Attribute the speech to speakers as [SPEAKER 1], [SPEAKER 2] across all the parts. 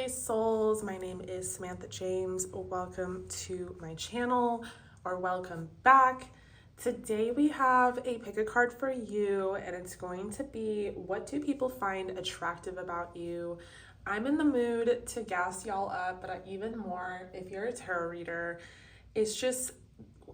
[SPEAKER 1] lovely souls. My name is Samantha James. Welcome to my channel, or welcome back. Today we have a pick a card for you, and it's going to be, what do people find attractive about you? I'm in the mood to gas y'all up, but even more, if you're a tarot reader, it's just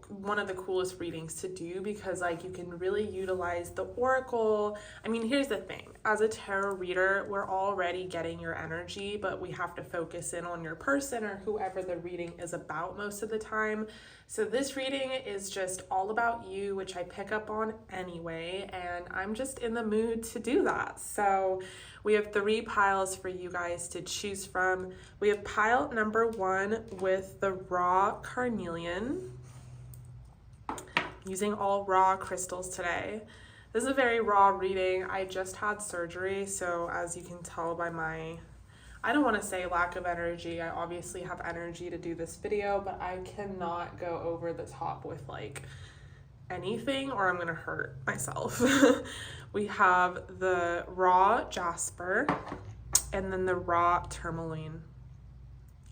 [SPEAKER 1] one of the coolest readings to do because you can really utilize the oracle. I mean, here's the thing. As a tarot reader, we're already getting your energy, but we have to focus in on your person or whoever the reading is about most of the time. So this reading is just all about you, which I pick up on anyway, and I'm just in the mood to do that. So we have 3 piles for you guys to choose from. We have pile number 1 with the raw carnelian. Using all raw crystals today. This is a very raw reading. I just had surgery, so as you can tell by my, I don't want to say lack of energy. I obviously have energy to do this video, but I cannot go over the top with anything or I'm gonna hurt myself. We have the raw jasper and then the raw tourmaline.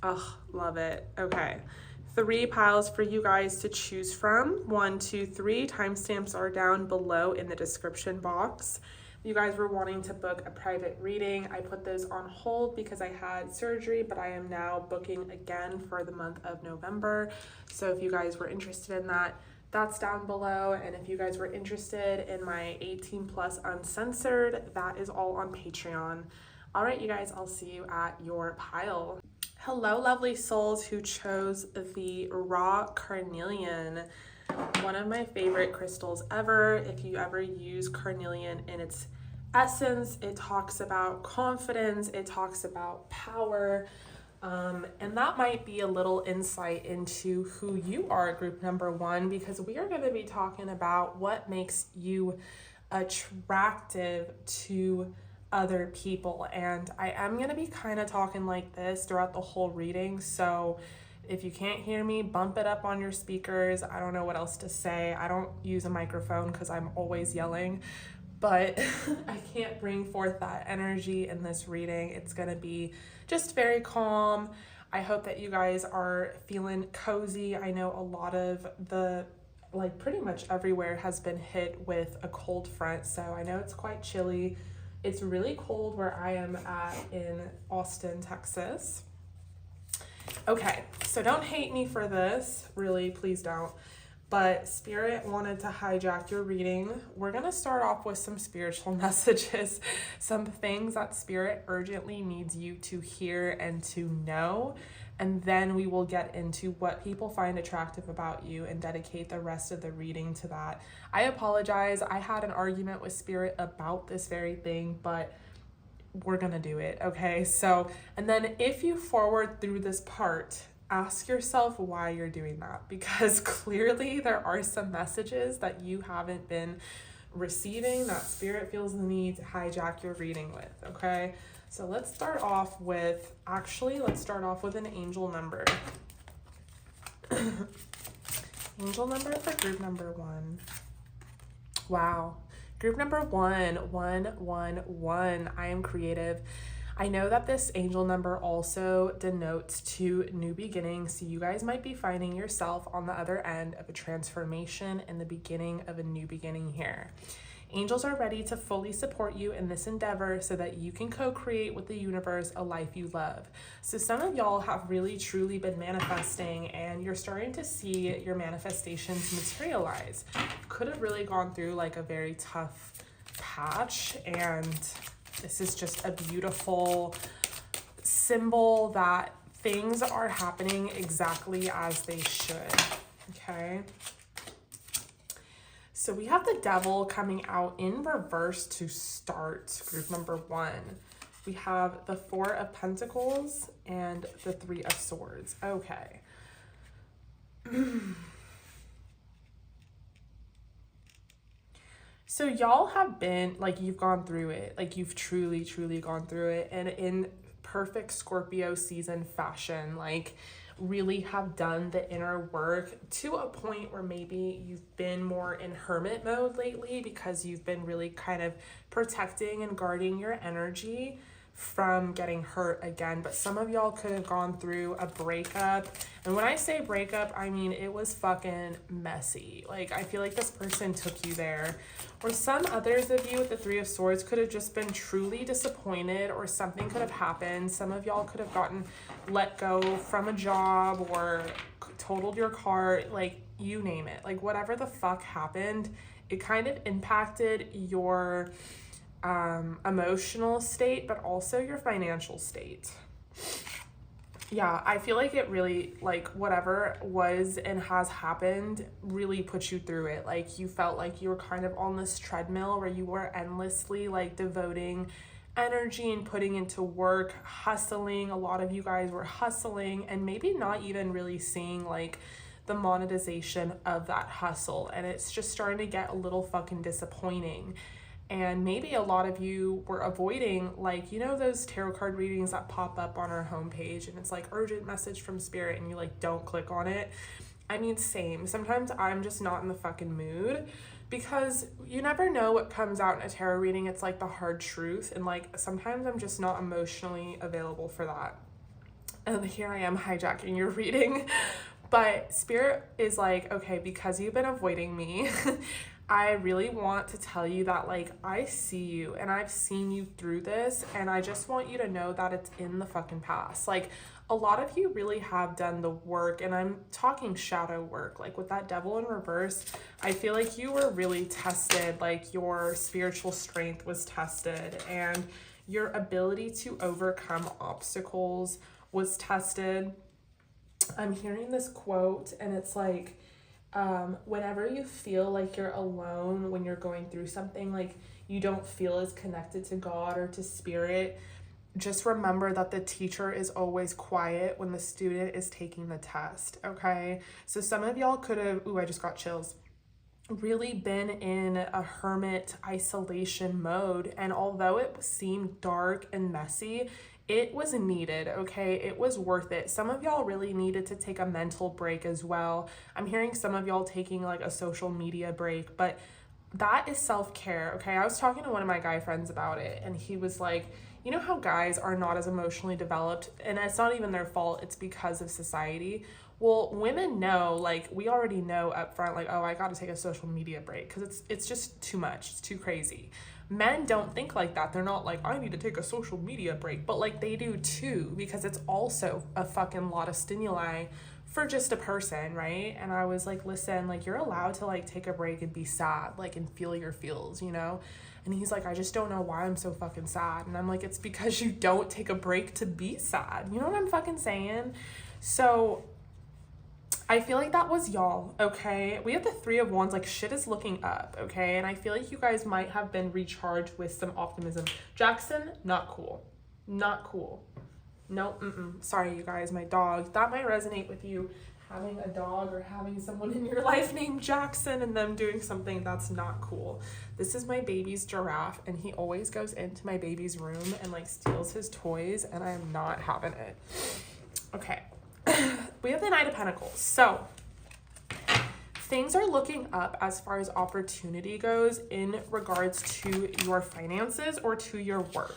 [SPEAKER 1] Ugh, love it. Okay. 3 piles for you guys to choose from. 1, 2, 3. Timestamps are down below in the description box. If you guys were wanting to book a private reading, I put those on hold because I had surgery, but I am now booking again for the month of November. So if you guys were interested in that, that's down below. And if you guys were interested in my 18+ uncensored, that is all on Patreon. All right, you guys, I'll see you at your pile. Hello, lovely souls who chose the raw carnelian, one of my favorite crystals ever. If you ever use carnelian in its essence, it talks about confidence, it talks about power, and that might be a little insight into who you are, group number 1, because we are going to be talking about what makes you attractive to other people. And I am going to be kind of talking like this throughout the whole reading, so if you can't hear me, bump it up on your speakers. I don't know what else to say. I don't use a microphone because I'm always yelling, but I can't bring forth that energy in this reading. It's going to be just very calm. I hope that you guys are feeling cozy. I know a lot of the pretty much everywhere has been hit with a cold front, so I know it's quite chilly. It's really cold where I am at in Austin, Texas. Okay, so don't hate me for this, really, please don't. But Spirit wanted to hijack your reading. We're gonna start off with some spiritual messages, some things that Spirit urgently needs you to hear and to know. And then we will get into what people find attractive about you and dedicate the rest of the reading to that. I apologize. I had an argument with Spirit about this very thing, but we're gonna do it, okay? So, and then if you forward through this part, ask yourself why you're doing that, because clearly there are some messages that you haven't been receiving that Spirit feels the need to hijack your reading with, okay? So let's start off with, let's start off with an angel number. Angel number for group number 1. Wow. Group number 1, 111. I am creative. I know that this angel number also denotes to new beginnings, so you guys might be finding yourself on the other end of a transformation and the beginning of a new beginning here. Angels are ready to fully support you in this endeavor so that you can co-create with the universe a life you love. So some of y'all have really truly been manifesting, and you're starting to see your manifestations materialize. Could have really gone through a very tough patch, and this is just a beautiful symbol that things are happening exactly as they should, okay? So we have the Devil coming out in reverse to start group number 1. We have the 4 of Pentacles and the 3 of Swords. Okay. So y'all have been, you've gone through it. You've truly, truly gone through it. And in perfect Scorpio season fashion, really have done the inner work to a point where maybe you've been more in hermit mode lately because you've been really kind of protecting and guarding your energy from getting hurt again. But some of y'all could have gone through a breakup. And when I say breakup, I mean it was fucking messy. Like, I feel like this person took you there. Or some others of you with the Three of Swords could have just been truly disappointed, or something could have happened. Some of y'all could have gotten let go from a job or totaled your car, like, you name it. Like, whatever the fuck happened, it kind of impacted your emotional state, but also your financial state. Yeah, I feel like it really, like, whatever was and has happened really put you through it. Like, you felt like you were kind of on this treadmill where you were endlessly, like, devoting energy and putting into work, hustling. A lot of you guys were hustling and maybe not even really seeing, like, the monetization of that hustle. And it's just starting to get a little fucking disappointing. And maybe a lot of you were avoiding, like, you know, those tarot card readings that pop up on our homepage and it's like urgent message from spirit and you like don't click on it. I mean, same. Sometimes I'm just not in the fucking mood because you never know what comes out in a tarot reading. It's like the hard truth. And like, sometimes I'm just not emotionally available for that. And here I am hijacking your reading. But spirit is like, okay, because you've been avoiding me, I really want to tell you that, like, I see you and I've seen you through this, and I just want you to know that it's in the fucking past. Like, a lot of you really have done the work, and I'm talking shadow work. Like, with that Devil in reverse, I feel like you were really tested. Like, your spiritual strength was tested, and your ability to overcome obstacles was tested. I'm hearing this quote, and it's like, whenever you feel like you're alone when you're going through something, like you don't feel as connected to God or to spirit, just remember that the teacher is always quiet when the student is taking the test, okay? So some of y'all could have, ooh, I just got chills, really been in a hermit isolation mode. And although it seemed dark and messy, it was needed, okay? It was worth it. Some of y'all really needed to take a mental break as well. I'm hearing some of y'all taking like a social media break, but that is self-care, okay? I was talking to one of my guy friends about it, and he was like, you know how guys are not as emotionally developed, and it's not even their fault, it's because of society. Well, women know, like, we already know up front, like, oh, I gotta take a social media break because it's just too much, it's too crazy. Men don't think like that. They're not like, I need to take a social media break, but like they do too, because it's also a fucking lot of stimuli for just a person, right? And I was like, listen, like, you're allowed to like take a break and be sad, like, and feel your feels, you know? And he's like, I just don't know why I'm so fucking sad. And I'm like, it's because you don't take a break to be sad. You know what I'm fucking saying? So I feel like that was y'all, okay? We have the Three of Wands, like, shit is looking up, okay? And I feel like you guys might have been recharged with some optimism. Jackson, not cool. Not cool. No, sorry, you guys, my dog. That might resonate with you, having a dog or having someone in your life named Jackson and them doing something that's not cool. This is my baby's giraffe, and he always goes into my baby's room and, like, steals his toys, and I am not having it. Okay. We have the Knight of Pentacles. So things are looking up as far as opportunity goes in regards to your finances or to your work.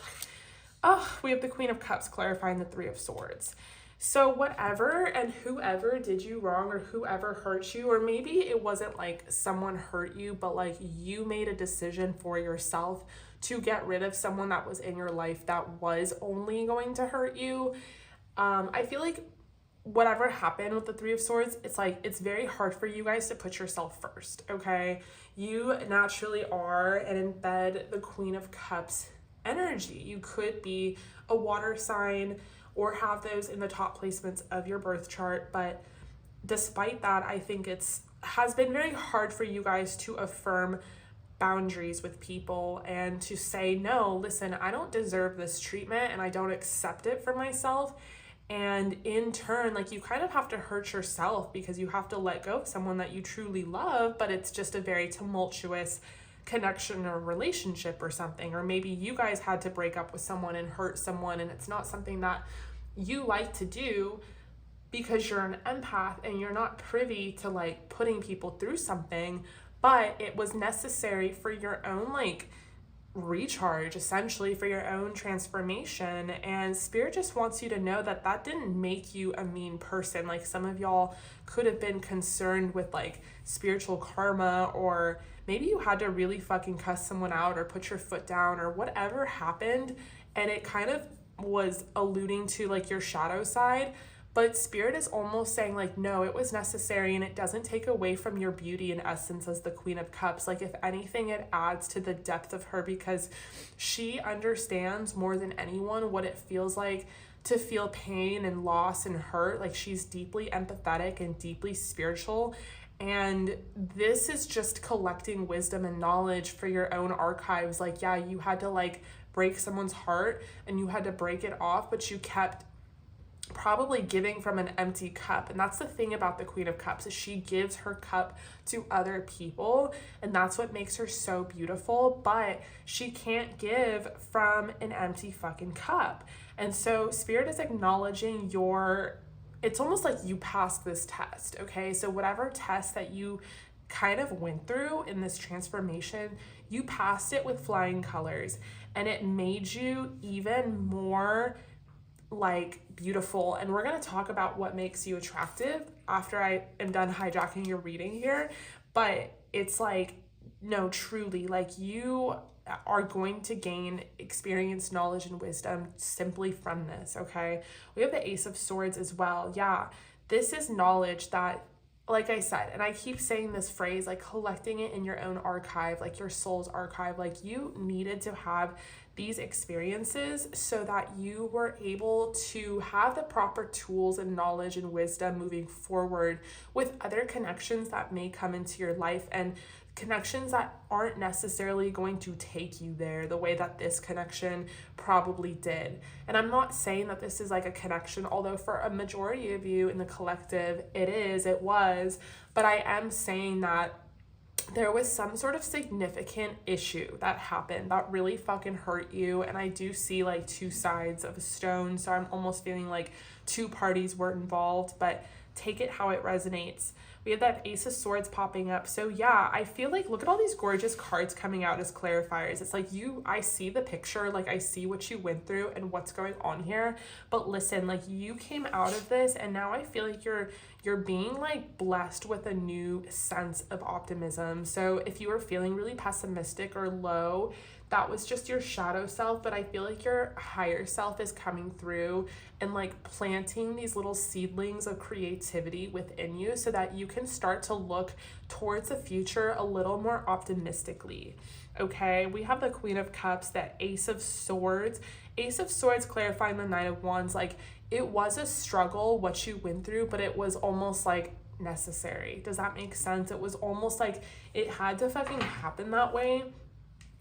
[SPEAKER 1] Oh, we have the Queen of Cups clarifying the Three of Swords. So whatever and whoever did you wrong, or whoever hurt you, or maybe it wasn't like someone hurt you, but like you made a decision for yourself to get rid of someone that was in your life that was only going to hurt you. I feel like whatever happened with the Three of Swords, it's like, it's very hard for you guys to put yourself first, okay? You naturally are and embed the Queen of Cups energy. You could be a water sign or have those in the top placements of your birth chart, but despite that, I think has been very hard for you guys to affirm boundaries with people and to say, no, listen, I don't deserve this treatment and I don't accept it for myself. And in turn, like, you kind of have to hurt yourself because you have to let go of someone that you truly love, but it's just a very tumultuous connection or relationship or something. Or maybe you guys had to break up with someone and hurt someone, and it's not something that you like to do because you're an empath and you're not privy to, like, putting people through something, but it was necessary for your own, like, recharge essentially for your own transformation. And Spirit just wants you to know that that didn't make you a mean person. Like, some of y'all could have been concerned with like spiritual karma, or maybe you had to really fucking cuss someone out or put your foot down or whatever happened, and it kind of was alluding to like your shadow side. But Spirit is almost saying like, no, it was necessary, and it doesn't take away from your beauty and essence as the Queen of Cups. Like, if anything, it adds to the depth of her, because she understands more than anyone what it feels like to feel pain and loss and hurt. Like, she's deeply empathetic and deeply spiritual. And this is just collecting wisdom and knowledge for your own archives. Like, yeah, you had to like break someone's heart and you had to break it off, but you kept probably giving from an empty cup. And that's the thing about the Queen of Cups, is she gives her cup to other people, and that's what makes her so beautiful. But she can't give from an empty fucking cup. And so Spirit is acknowledging it's almost like you passed this test, okay? So whatever test that you kind of went through in this transformation, you passed it with flying colors, and it made you even more like beautiful. And we're going to talk about what makes you attractive after I am done hijacking your reading here. But it's like, no, truly, like, you are going to gain experience, knowledge, and wisdom simply from this, okay? We have the Ace of Swords as well. Yeah, this is knowledge that, like I said, and I keep saying this phrase, like collecting it in your own archive, like your soul's archive. Like, you needed to have these experiences so that you were able to have the proper tools and knowledge and wisdom moving forward with other connections that may come into your life, and connections that aren't necessarily going to take you there the way that this connection probably did. And I'm not saying that this is like a connection, although for a majority of you in the collective, it was, but I am saying that there was some sort of significant issue that happened that really fucking hurt you. And I do see like two sides of a stone, so I'm almost feeling like two parties were involved, but take it how it resonates. We have that Ace of Swords popping up. So yeah, I feel like, look at all these gorgeous cards coming out as clarifiers. It's like, I see the picture, like I see what you went through and what's going on here. But listen, like, you came out of this, and now I feel like you're being like blessed with a new sense of optimism. So if you were feeling really pessimistic or low, that was just your shadow self, but I feel like your higher self is coming through and like planting these little seedlings of creativity within you so that you can start to look towards the future a little more optimistically. Okay, we have the Queen of Cups, that Ace of Swords. Ace of Swords clarifying the Knight of Wands. Like, it was a struggle what you went through, but it was almost like necessary. Does that make sense? It was almost like it had to fucking happen that way.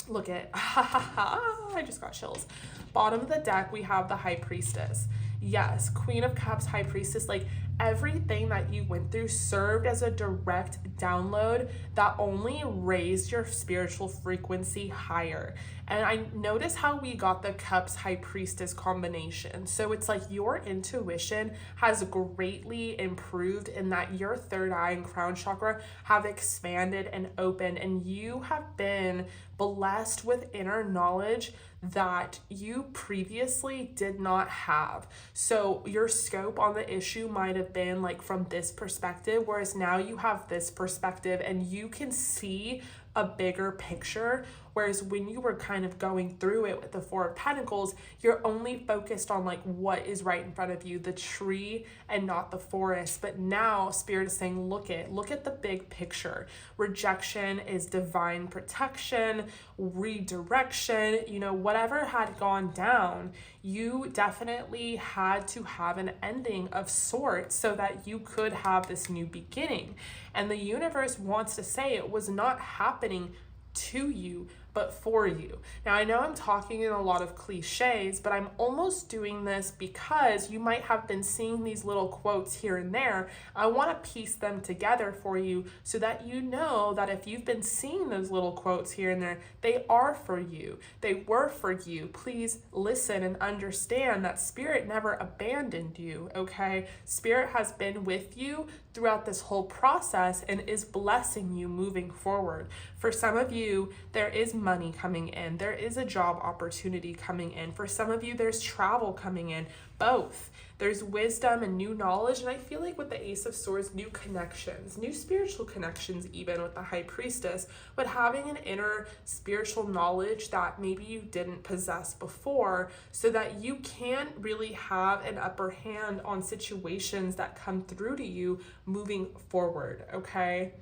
[SPEAKER 1] Look at, I just got chills. Bottom of the deck, we have the High Priestess. Yes, Queen of Cups, High Priestess, like, everything that you went through served as a direct download that only raised your spiritual frequency higher. And I notice how we got the Cups High Priestess combination. So it's like your intuition has greatly improved in that your third eye and crown chakra have expanded and opened, and you have been blessed with inner knowledge that you previously did not have. So your scope on the issue might have been like from this perspective, whereas now you have this perspective and you can see a bigger picture. Whereas when you were kind of going through it with the Four of Pentacles, you're only focused on like what is right in front of you, the tree and not the forest. But now Spirit is saying, look at the big picture. Rejection is divine protection, redirection, whatever had gone down, you definitely had to have an ending of sorts so that you could have this new beginning. And the universe wants to say it was not happening to you, but for you. Now, I know I'm talking in a lot of cliches, but I'm almost doing this because you might have been seeing these little quotes here and there. I want to piece them together for you so that you know that if you've been seeing those little quotes here and there, they are for you. They were for you. Please listen and understand that Spirit never abandoned you, okay? Spirit has been with you throughout this whole process and is blessing you moving forward. For some of you, there is money coming in. There is a job opportunity coming in. For some of you, there's travel coming in. Both. There's wisdom and new knowledge. And I feel like with the Ace of Swords, new connections, new spiritual connections, even with the High Priestess, but having an inner spiritual knowledge that maybe you didn't possess before, so that you can really have an upper hand on situations that come through to you moving forward, okay?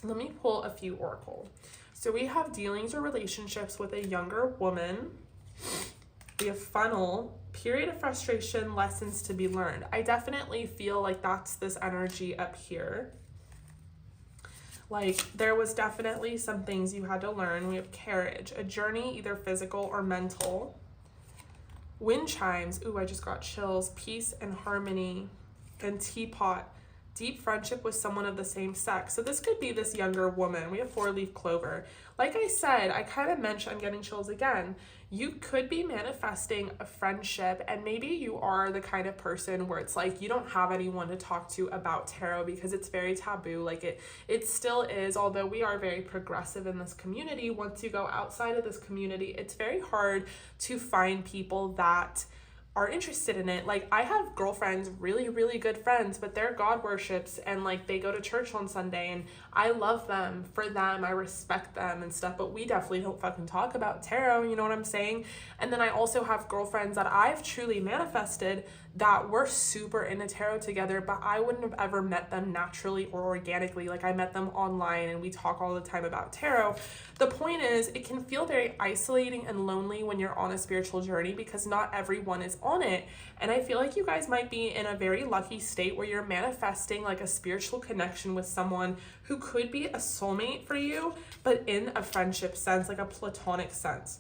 [SPEAKER 1] Let me pull a few oracle. So we have dealings or relationships with a younger woman. We have funnel, period of frustration, lessons to be learned. I definitely feel like that's this energy up here. Like there was definitely some things you had to learn. We have carriage, a journey, either physical or mental. Wind chimes, ooh, I just got chills. Peace and harmony. And teapot, deep friendship with someone of the same sex. So this could be this younger woman. We have 4-leaf clover. Like I said, I kind of mentioned, I'm getting chills again. You could be manifesting a friendship, and maybe you are the kind of person where it's like you don't have anyone to talk to about tarot because it's very taboo. Like it still is, although we are very progressive in this community. Once you go outside of this community, it's very hard to find people that are interested in it. Like I have girlfriends, really, really good friends, but they're God worships and like they go to church on Sunday, and I love them for them. I respect them and stuff, but we definitely don't fucking talk about tarot, you know what I'm saying? And then I also have girlfriends that I've truly manifested that we're super into tarot together, but I wouldn't have ever met them naturally or organically. Like I met them online and we talk all the time about tarot. The point is, it can feel very isolating and lonely when you're on a spiritual journey because not everyone is on it. And I feel like you guys might be in a very lucky state where you're manifesting like a spiritual connection with someone who could be a soulmate for you, but in a friendship sense, like a platonic sense.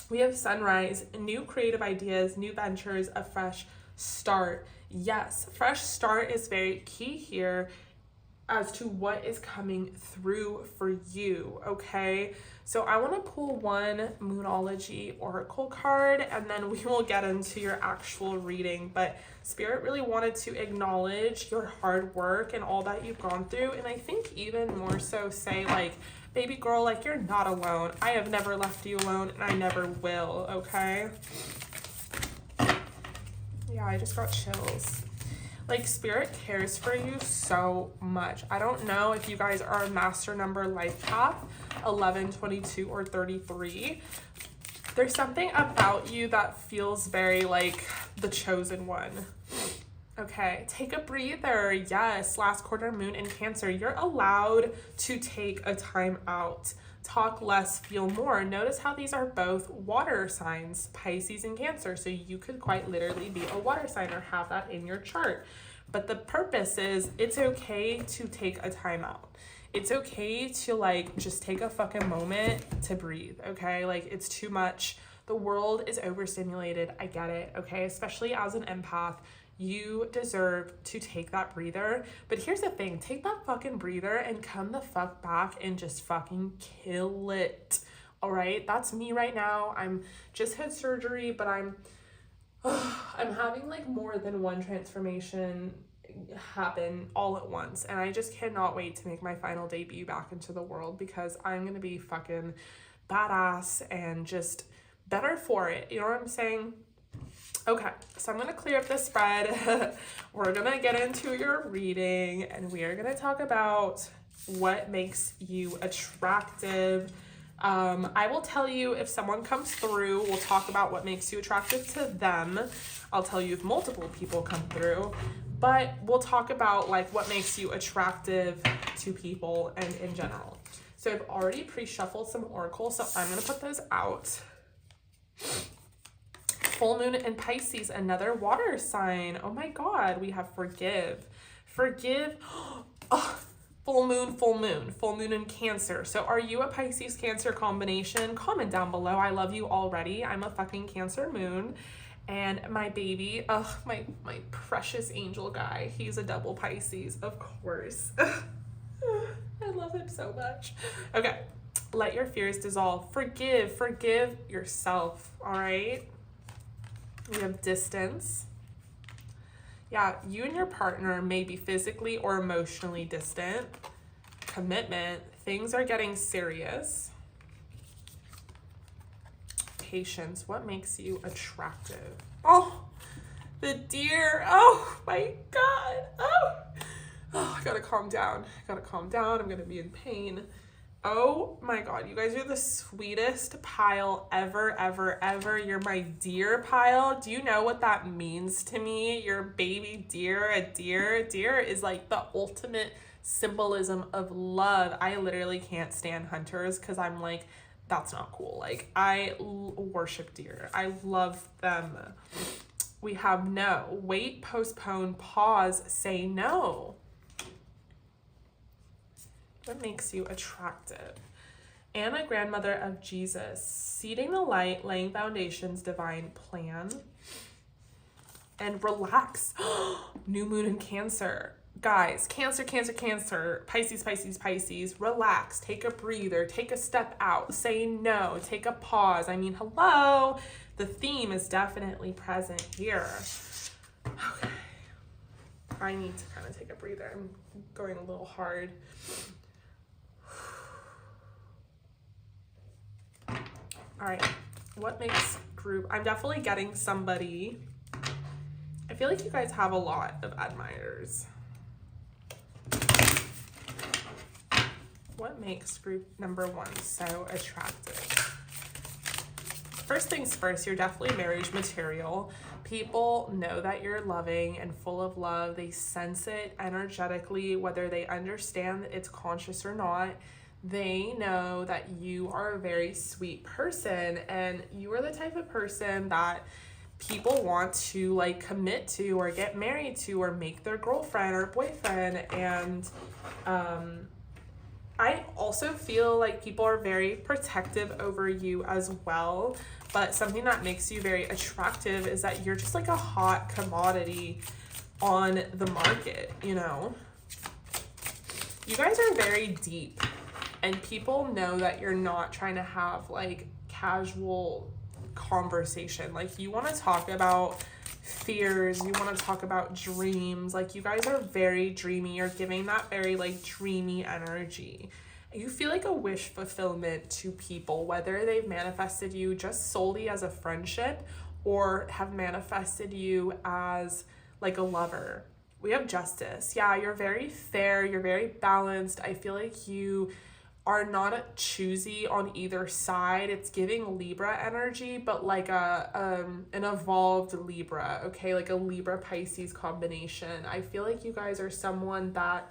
[SPEAKER 1] We have sunrise, new creative ideas, new ventures, a fresh start. Yes, fresh start is very key here as to what is coming through for you, okay? So I want to pull one Moonology oracle card and then we will get into your actual reading. But Spirit really wanted to acknowledge your hard work and all that you've gone through, and I think even more so say like, baby girl, like you're not alone. I have never left you alone and I never will, okay? Yeah, I just got chills. Like Spirit cares for you so much. I don't know if you guys are a master number life path, 11, 22, or 33. There's something about you that feels very like the chosen one. Okay, take a breather. Yes, last quarter moon in Cancer. You're allowed to take a time out. Talk less, feel more. Notice how these are both water signs, Pisces and Cancer. So you could quite literally be a water sign or have that in your chart. But the purpose is it's okay to take a time out. It's okay to like just take a fucking moment to breathe, okay? Like it's too much. The world is overstimulated. I get it, okay? Especially as an empath. You deserve to take that breather. But here's the thing, take that fucking breather and come the fuck back and just fucking kill it. All right, that's me right now. I'm just had surgery, but I'm having like more than one transformation happen all at once. And I just cannot wait to make my final debut back into the world because I'm going to be fucking badass and just better for it. You know what I'm saying? Okay, so I'm going to clear up the spread. We're going to get into your reading and we are going to talk about what makes you attractive. I will tell you if someone comes through, we'll talk about what makes you attractive to them. I'll tell you if multiple people come through, but we'll talk about like what makes you attractive to people and in general. So I've already pre-shuffled some oracles, so I'm going to put those out. Full moon in Pisces, another water sign. Oh my God, we have forgive. Forgive. Oh, full moon in Cancer. So are you a Pisces Cancer combination? Comment down below. I love you already. I'm a fucking Cancer moon. And my baby, my precious angel guy, he's a double Pisces, of course. I love him so much. Okay, let your fears dissolve. Forgive yourself, all right? We have distance. Yeah, you and your partner may be physically or emotionally distant. Commitment, things are getting serious. patience. What makes you attractive? Oh, the deer. Oh my God. Oh, I gotta calm down. I'm gonna be in pain. Oh my God, you guys are the sweetest pile ever. You're my deer pile. Do you know what that means to me? You're baby deer, a deer. Deer is like the ultimate symbolism of love. I literally can't stand hunters because I'm like, that's not cool. Like, I worship deer. I love them. We have no. Wait, postpone, pause, say no. What makes you attractive? Anna, grandmother of Jesus, seeding the light, laying foundations, divine plan. And relax. New moon in Cancer. Guys, Cancer, Pisces, relax, take a breather, take a step out, say no, take a pause. I mean, hello. The theme is definitely present here. Okay. I need to kind of take a breather. I'm going a little hard. All right, what makes group? I'm definitely getting somebody. I feel like you guys have a lot of admirers. What makes group number 1 so attractive? First things first, you're definitely marriage material. People know that you're loving and full of love. They sense it energetically, whether they understand that it's conscious or not. They know that you are a very sweet person, and you are the type of person that people want to like commit to or get married to or make their girlfriend or boyfriend. And I also feel like people are very protective over you as well. But something that makes you very attractive is that you're just like a hot commodity on the market, you know? You guys are very deep. And people know that you're not trying to have like casual conversation. Like, you want to talk about fears, you want to talk about dreams. Like, you guys are very dreamy. You're giving that very like dreamy energy. You feel like a wish fulfillment to people, whether they've manifested you just solely as a friendship or have manifested you as like a lover. We have Justice. Yeah, you're very fair. You're very balanced. I feel like you are not choosy on either side. It's giving Libra energy, but like an evolved Libra, okay? Like a Libra Pisces combination. I feel like you guys are someone that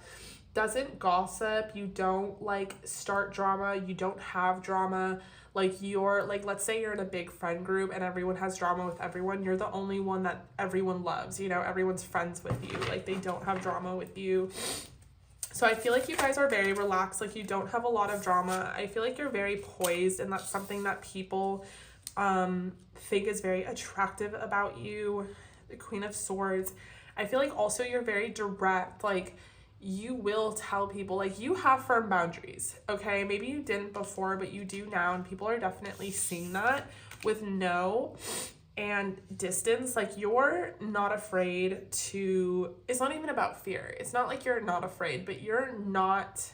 [SPEAKER 1] doesn't gossip. You don't like start drama. You don't have drama. Like, you're like, let's say you're in a big friend group and everyone has drama with everyone. You're the only one that everyone loves, you know? Everyone's friends with you. Like, they don't have drama with you. So I feel like you guys are very relaxed, like you don't have a lot of drama. I feel like you're very poised, and that's something that people think is very attractive about you. The Queen of Swords. I feel like also you're very direct, like you will tell people, like you have firm boundaries, okay? Maybe you didn't before, but you do now, and people are definitely seeing that with no and distance. Like, you're not afraid to, it's not even about fear. It's not like you're not afraid, but you're not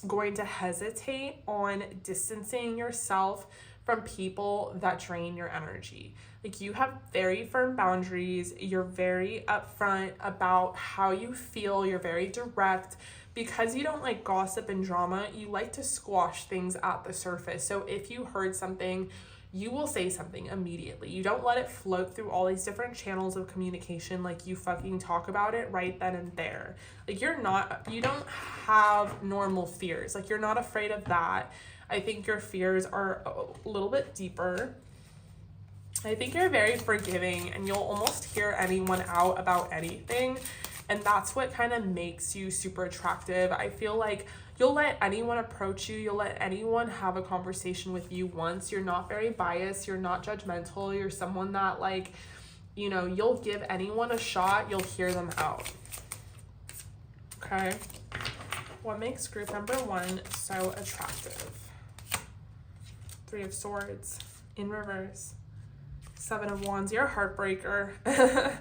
[SPEAKER 1] going to hesitate on distancing yourself from people that drain your energy. Like, you have very firm boundaries. You're very upfront about how you feel. You're very direct. Because you don't like gossip and drama, you like to squash things at the surface. So if you heard something, you will say something immediately. You don't let it float through all these different channels of communication. Like, you fucking talk about it right then and there. Like, you don't have normal fears. Like, you're not afraid of that. I think your fears are a little bit deeper. I think you're very forgiving, and you'll almost hear anyone out about anything. And that's what kind of makes you super attractive. I feel like you'll let anyone approach you. You'll let anyone have a conversation with you once. You're not very biased. You're not judgmental. You're someone that, like, you know, you'll give anyone a shot. You'll hear them out. Okay. What makes group number 1 so attractive? 3 of Swords in reverse. 7 of Wands. You're a heartbreaker.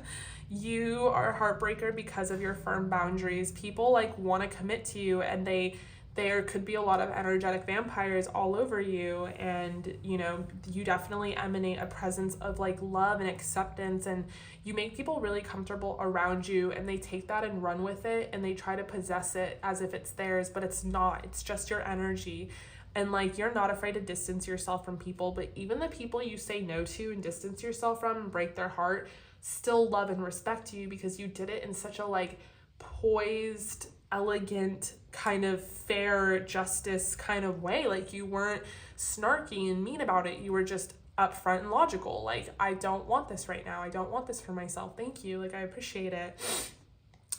[SPEAKER 1] You are a heartbreaker because of your firm boundaries. People like want to commit to you, and they there could be a lot of energetic vampires all over you, and you know, you definitely emanate a presence of like love and acceptance, and you make people really comfortable around you, and they take that and run with it, and they try to possess it as if it's theirs, but it's not. It's just your energy. And like, you're not afraid to distance yourself from people, but even the people you say no to and distance yourself from and break their heart still love and respect you, because you did it in such a like poised, elegant, kind of fair justice kind of way. Like, you weren't snarky and mean about it. You were just upfront and logical. Like, I don't want this right now. I don't want this for myself. Thank you. Like, I appreciate it.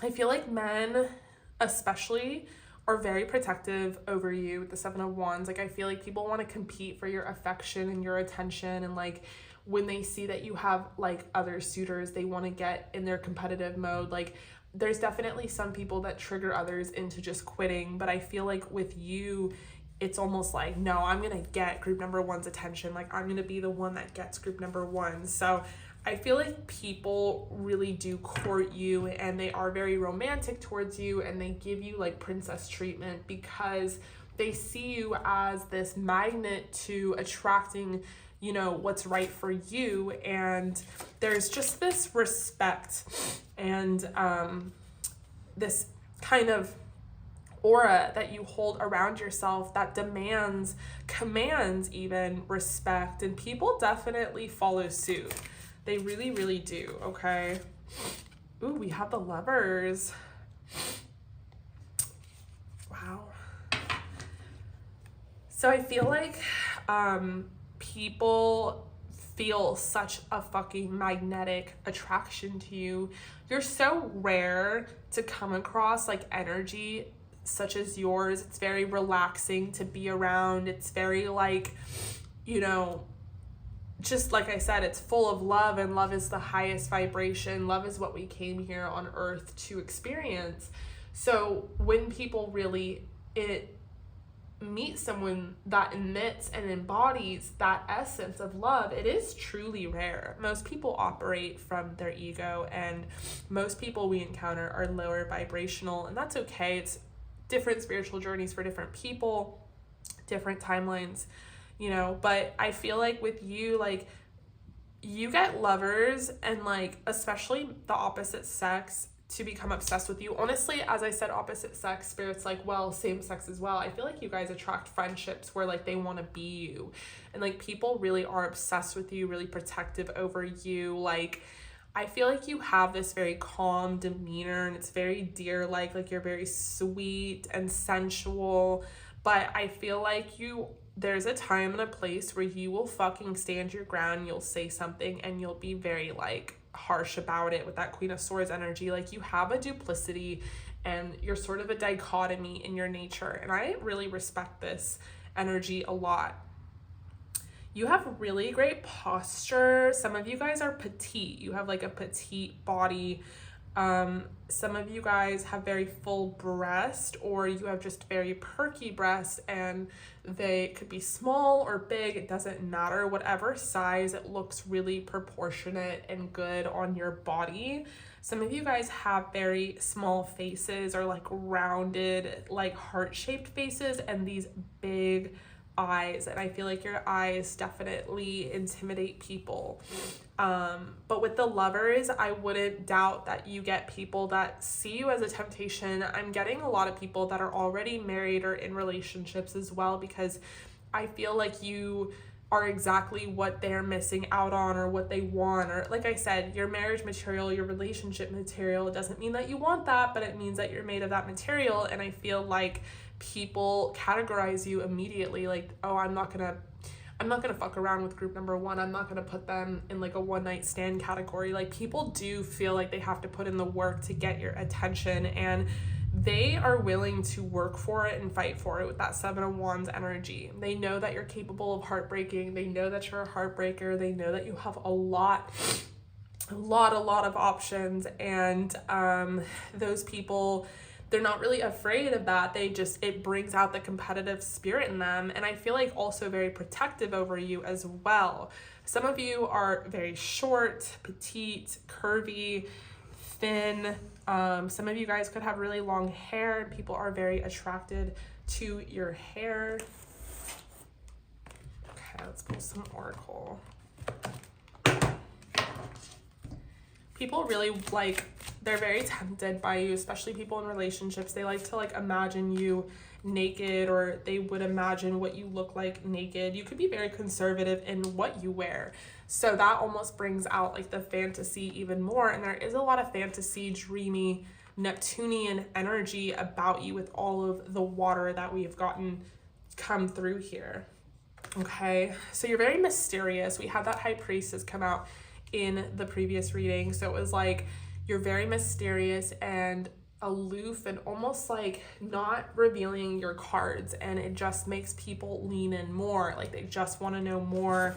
[SPEAKER 1] I feel like men especially are very protective over you with the 7 of Wands. Like, I feel like people want to compete for your affection and your attention, and like when they see that you have like other suitors, they want to get in their competitive mode. Like, there's definitely some people that trigger others into just quitting, but I feel like with you, it's almost like, no, I'm gonna get group number 1's attention. Like, I'm gonna be the one that gets group number 1. So I feel like people really do court you, and they are very romantic towards you, and they give you like princess treatment because they see you as this magnet to attracting, you know, what's right for you. And there's just this respect and this kind of aura that you hold around yourself that commands even respect, and people definitely follow suit. They really, really do. Okay. Ooh, we have the Lovers. Wow. So I feel like people feel such a fucking magnetic attraction to you. You're so rare to come across like energy such as yours. It's very relaxing to be around. It's very like, you know, just like I said, it's full of love, and love is the highest vibration. Love is what we came here on earth to experience. So when people really meet someone that emits and embodies that essence of love, it is truly rare. Most people operate from their ego, and most people we encounter are lower vibrational, and that's okay. It's different spiritual journeys for different people, different timelines, you know. But I feel like with you, like, you get lovers, and like especially the opposite sex, to become obsessed with you. Honestly, as I said, opposite sex spirits, like, well, same sex as well. I feel like you guys attract friendships where like they want to be you, and like people really are obsessed with you, really protective over you. Like, I feel like you have this very calm demeanor, and it's very deer-like you're very sweet and sensual. But I feel like there's a time and a place where you will fucking stand your ground. You'll say something and you'll be very like harsh about it with that Queen of Swords energy. Like, you have a duplicity, and you're sort of a dichotomy in your nature, and I really respect this energy a lot. You have really great posture. Some of you guys are petite. You have like a petite body. Some of you guys have very full breast, or you have just very perky breasts, and they could be small or big. It doesn't matter. Whatever size, it looks really proportionate and good on your body. Some of you guys have very small faces, or like rounded, like heart-shaped faces, and these big eyes, and I feel like your eyes definitely intimidate people. But with the Lovers, I wouldn't doubt that you get people that see you as a temptation. I'm getting a lot of people that are already married or in relationships as well, because I feel like you are exactly what they're missing out on, or what they want. Or like I said, your marriage material, your relationship material. It doesn't mean that you want that, but it means that you're made of that material. And I feel like people categorize you immediately, like, oh, I'm not gonna fuck around with group number 1. I'm not gonna put them in like a one-night stand category. Like, people do feel like they have to put in the work to get your attention, and they are willing to work for it and fight for it with that 7 of Wands energy. They know that you're capable of heartbreaking. They know that you're a heartbreaker. They know that you have a lot of options, and those people, they're not really afraid of that. It brings out the competitive spirit in them. And I feel like also very protective over you as well. Some of you are very short, petite, curvy, thin. Some of you guys could have really long hair, and people are very attracted to your hair. Okay, let's pull some oracle. People really like, they're very tempted by you, especially people in relationships. They like to like imagine you naked, or they would imagine what you look like naked. You could be very conservative in what you wear. So that almost brings out like the fantasy even more. And there is a lot of fantasy, dreamy, Neptunian energy about you with all of the water that we've gotten come through here. Okay, so you're very mysterious. We had that High Priestess come out in the previous reading. So it was like, you're very mysterious and aloof and almost like not revealing your cards, and it just makes people lean in more. Like they just want to know more.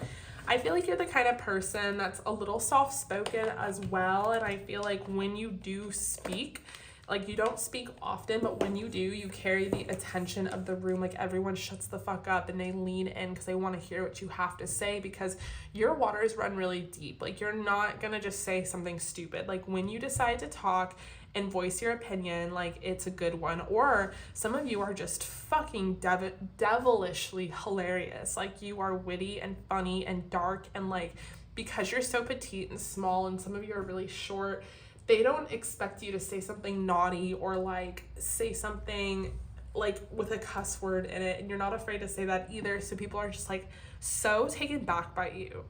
[SPEAKER 1] I feel like you're the kind of person that's a little soft-spoken as well, and I feel like when you do speak, like you don't speak often, but when you do, you carry the attention of the room. Like everyone shuts the fuck up and they lean in because they want to hear what you have to say, because your waters run really deep. Like you're not gonna just say something stupid. Like when you decide to talk and voice your opinion, like it's a good one. Or some of you are just fucking devilishly hilarious. Like you are witty and funny and dark, and like because you're so petite and small and some of you are really short, they don't expect you to say something naughty or like say something like with a cuss word in it, and you're not afraid to say that either. So people are just like so taken back by you.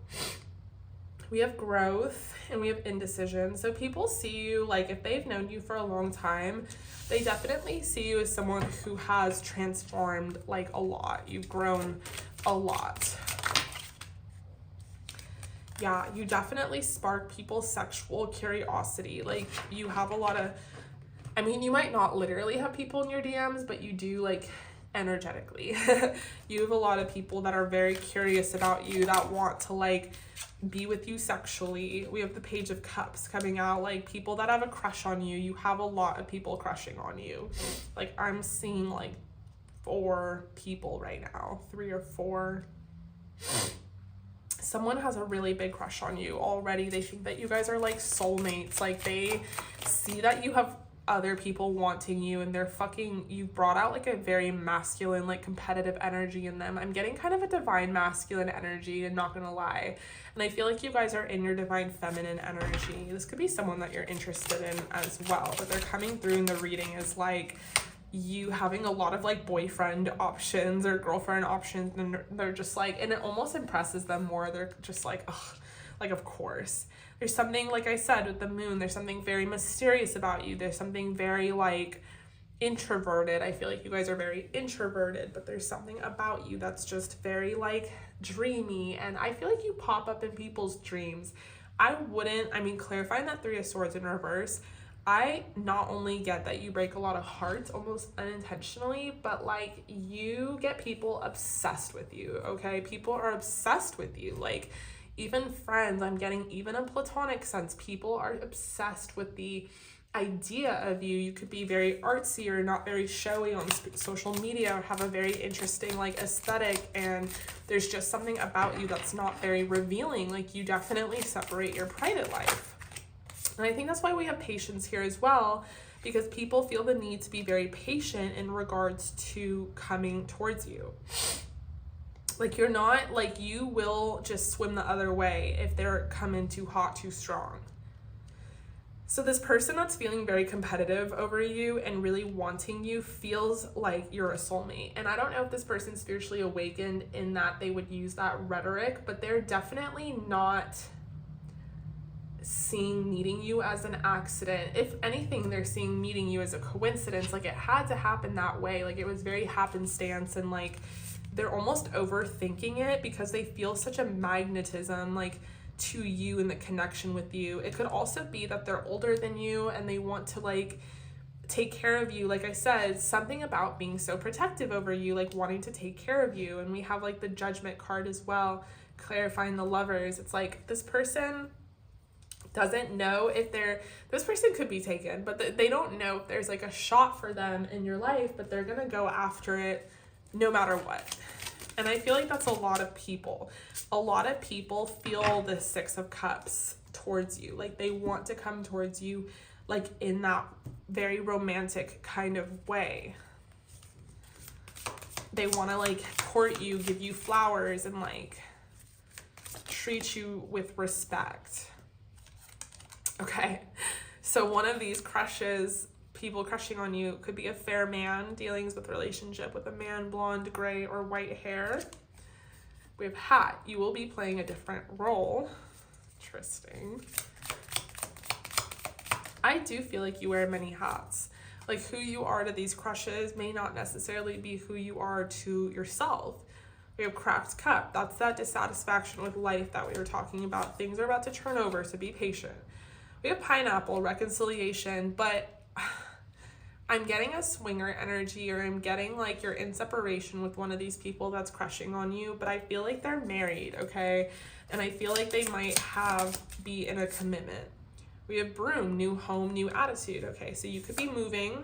[SPEAKER 1] We have growth and we have indecision. So people see you, like if they've known you for a long time, they definitely see you as someone who has transformed like a lot. You've grown a lot. Yeah, you definitely spark people's sexual curiosity. Like you have a lot of, I mean, you might not literally have people in your DMs, but you do like energetically. You have a lot of people that are very curious about you, that want to like be with you sexually. We have the Page of Cups coming out, like people that have a crush on you. You have a lot of people crushing on you. Like I'm seeing like 4 people right now, 3 or 4. Someone has a really big crush on you already. They think that you guys are like soulmates. Like they see that you have other people wanting you, and they're fucking, you've brought out like a very masculine, like competitive energy in them. I'm getting kind of a divine masculine energy, and not gonna lie. And I feel like you guys are in your divine feminine energy. This could be someone that you're interested in as well, but they're coming through in the reading as like you having a lot of like boyfriend options or girlfriend options, and they're just like, and it almost impresses them more. They're just like, ugh, like of course. There's something, like I said, with the moon, there's something very mysterious about you. There's something very like introverted. I feel like you guys are very introverted, but there's something about you that's just very like dreamy, and I feel like you pop up in people's dreams. I mean, clarifying that 3 of Swords in reverse, I not only get that you break a lot of hearts almost unintentionally, but like you get people obsessed with you, okay? People are obsessed with you. Like even friends, I'm getting even a platonic sense. People are obsessed with the idea of you. You could be very artsy or not very showy on social media, or have a very interesting like aesthetic, and there's just something about you that's not very revealing. Like you definitely separate your private life. And I think that's why we have patience here as well, because people feel the need to be very patient in regards to coming towards you. Like you're not, like you will just swim the other way if they're coming too hot, too strong. So this person that's feeling very competitive over you and really wanting you feels like you're a soulmate. And I don't know if this person's spiritually awakened in that they would use that rhetoric, but they're definitely not seeing meeting you as an accident. If anything, they're seeing meeting you as a coincidence. Like it had to happen that way. Like it was very happenstance, and like they're almost overthinking it because they feel such a magnetism like to you and the connection with you. It could also be that they're older than you and they want to like take care of you. Like I said, something about being so protective over you, like wanting to take care of you. And we have like the Judgment card as well, clarifying the Lovers. It's like this person doesn't know if this person could be taken, but they don't know if there's like a shot for them in your life, but they're gonna go after it no matter what. And I feel like that's a lot of people. A lot of people feel the 6 of Cups towards you. Like they want to come towards you like in that very romantic kind of way. they want to like court you, give you flowers, and like treat you with respect. Okay, so one of these crushes, people crushing on you, could be a fair man, dealings with relationship with a man, blonde, gray, or white hair. We have hat. You will be playing a different role. Interesting. I do feel like you wear many hats. Like who you are to these crushes may not necessarily be who you are to yourself. We have cracked cup. That's that dissatisfaction with life that we were talking about. Things are about to turn over, so be patient. We have pineapple, reconciliation, but I'm getting a swinger energy, or I'm getting like you're in separation with one of these people that's crushing on you, but I feel like they're married, okay? And I feel like they might be in a commitment. We have broom, new home, new attitude, okay? So you could be moving.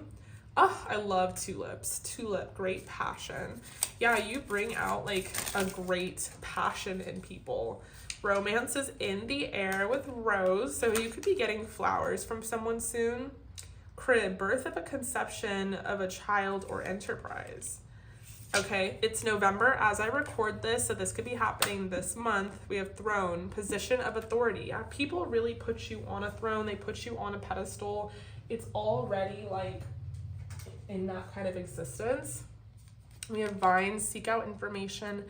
[SPEAKER 1] Oh, I love tulips. Tulip, great passion. Yeah, you bring out like a great passion in people. Romance is in the air with rose, so you could be getting flowers from someone soon. Crib, birth of a conception of a child or enterprise. Okay, it's November as I record this, so this could be happening this month. We have throne, position of authority. Yeah, people really put you on a throne. They put you on a pedestal. It's already like in that kind of existence. We have vines, seek out information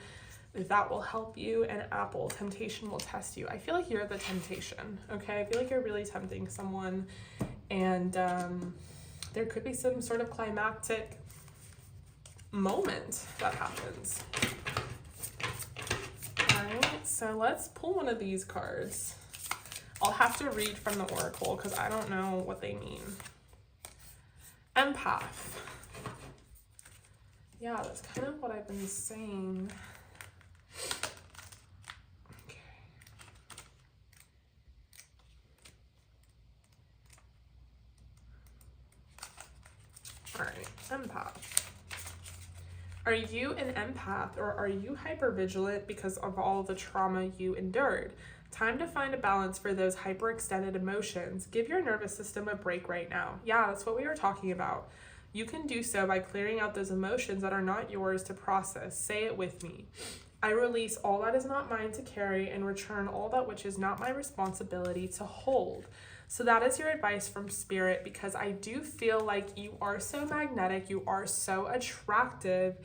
[SPEAKER 1] that will help you, and apple, temptation will test you. I feel like you're the temptation, okay? I feel like you're really tempting someone, and there could be some sort of climactic moment that happens. All right, so let's pull one of these cards. I'll have to read from the oracle because I don't know what they mean. Empath. Yeah, that's kind of what I've been saying. All right, empath. Are you an empath, or are you hypervigilant because of all the trauma you endured? Time to find a balance for those hyperextended emotions. Give your nervous system a break right now. Yeah, that's what we were talking about. You can do so by clearing out those emotions that are not yours to process. Say it with me. I release all that is not mine to carry and return all that which is not my responsibility to hold. So that is your advice from Spirit, because I do feel like you are so magnetic, you are so attractive.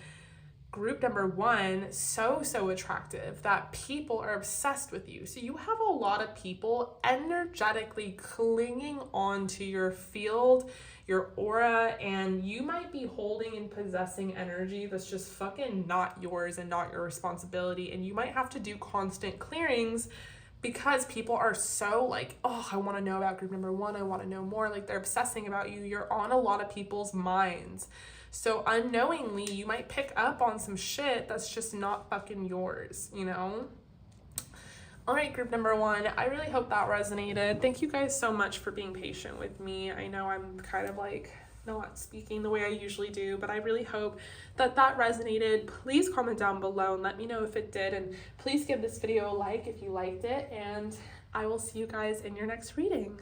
[SPEAKER 1] Group number one, so attractive that people are obsessed with you. So you have a lot of people energetically clinging on to your field, your aura, and you might be holding and possessing energy that's just fucking not yours and not your responsibility. And you might have to do constant clearings because people are so like, oh, I want to know about group number one. I want to know more. Like, they're obsessing about you. You're on a lot of people's minds. So unknowingly, you might pick up on some shit that's just not fucking yours, you know? All right, group number one, I really hope that resonated. Thank you guys so much for being patient with me. I know I'm kind of like not speaking the way I usually do, but I really hope that resonated. Please comment down below and let me know if it did, and please give this video a like if you liked it, and I will see you guys in your next reading.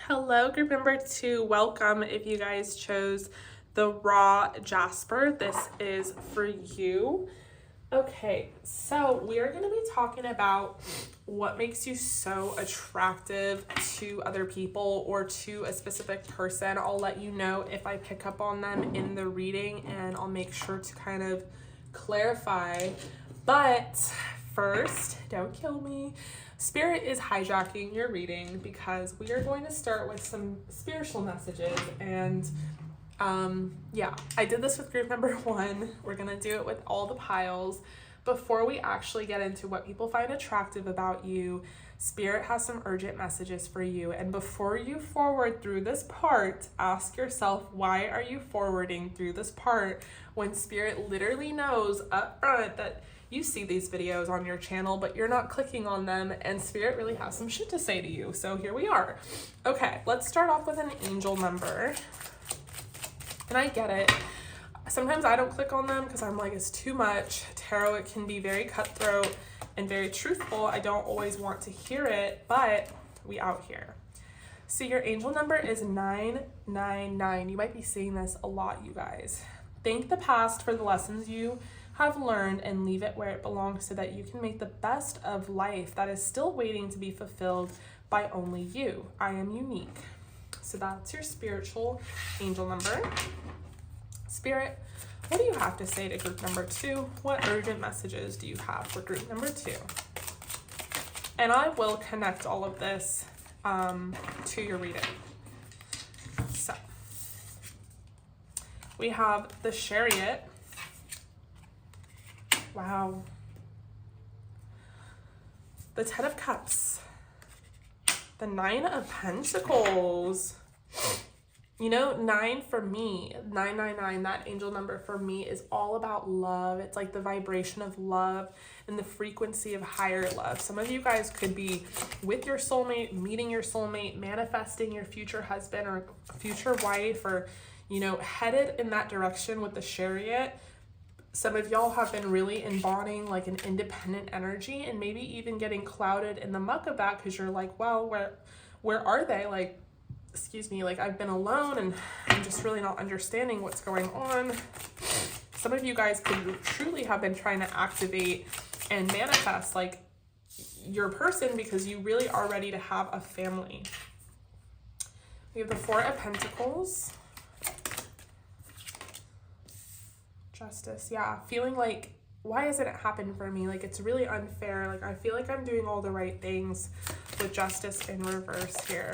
[SPEAKER 1] Hello, group number two. Welcome if you guys chose the raw Jasper. This is for you. Okay, so we are going to be talking about what makes you so attractive to other people or to a specific person. I'll let you know if I pick up on them in the reading, and I'll make sure to kind of clarify. But first, don't kill me. Spirit is hijacking your reading because we are going to start with some spiritual messages, and yeah, I did this with group number one. We're gonna do it with all the piles. Before we actually get into what people find attractive about you, Spirit has some urgent messages for you. And before you forward through this part, ask yourself, why are you forwarding through this part when Spirit literally knows up front that you see these videos on your channel, but you're not clicking on them, and Spirit really has some shit to say to you. So here we are. Okay, let's start off with an angel number. And I get it. Sometimes I don't click on them because I'm like, it's too much. Tarot, it can be very cutthroat and very truthful. I don't always want to hear it, but we out here. So your angel number is 999. You might be seeing this a lot, you guys. Thank the past for the lessons you have learned and leave it where it belongs so that you can make the best of life that is still waiting to be fulfilled by only you. I am unique. So that's your spiritual angel number. Spirit, what do you have to say to group number 2? What urgent messages do you have for group number 2? And I will connect all of this to your reading. So we have the Chariot. Wow. The 10 of Cups. The 9 of Pentacles. You know, 9 for me, 999, that angel number for me is all about love. It's like the vibration of love and the frequency of higher love. Some of you guys could be with your soulmate, meeting your soulmate, manifesting your future husband or future wife, or, you know, headed in that direction with the Chariot. Some of y'all have been really embodying like an independent energy, and maybe even getting clouded in the muck of that because you're like, well, where are they? Like, excuse me, like I've been alone and I'm just really not understanding what's going on. Some of you guys could truly have been trying to activate and manifest like your person because you really are ready to have a family. We have the 4 of Pentacles. Justice, yeah. Feeling like, why hasn't it happened for me? Like, it's really unfair. Like, I feel like I'm doing all the right things with Justice in reverse here.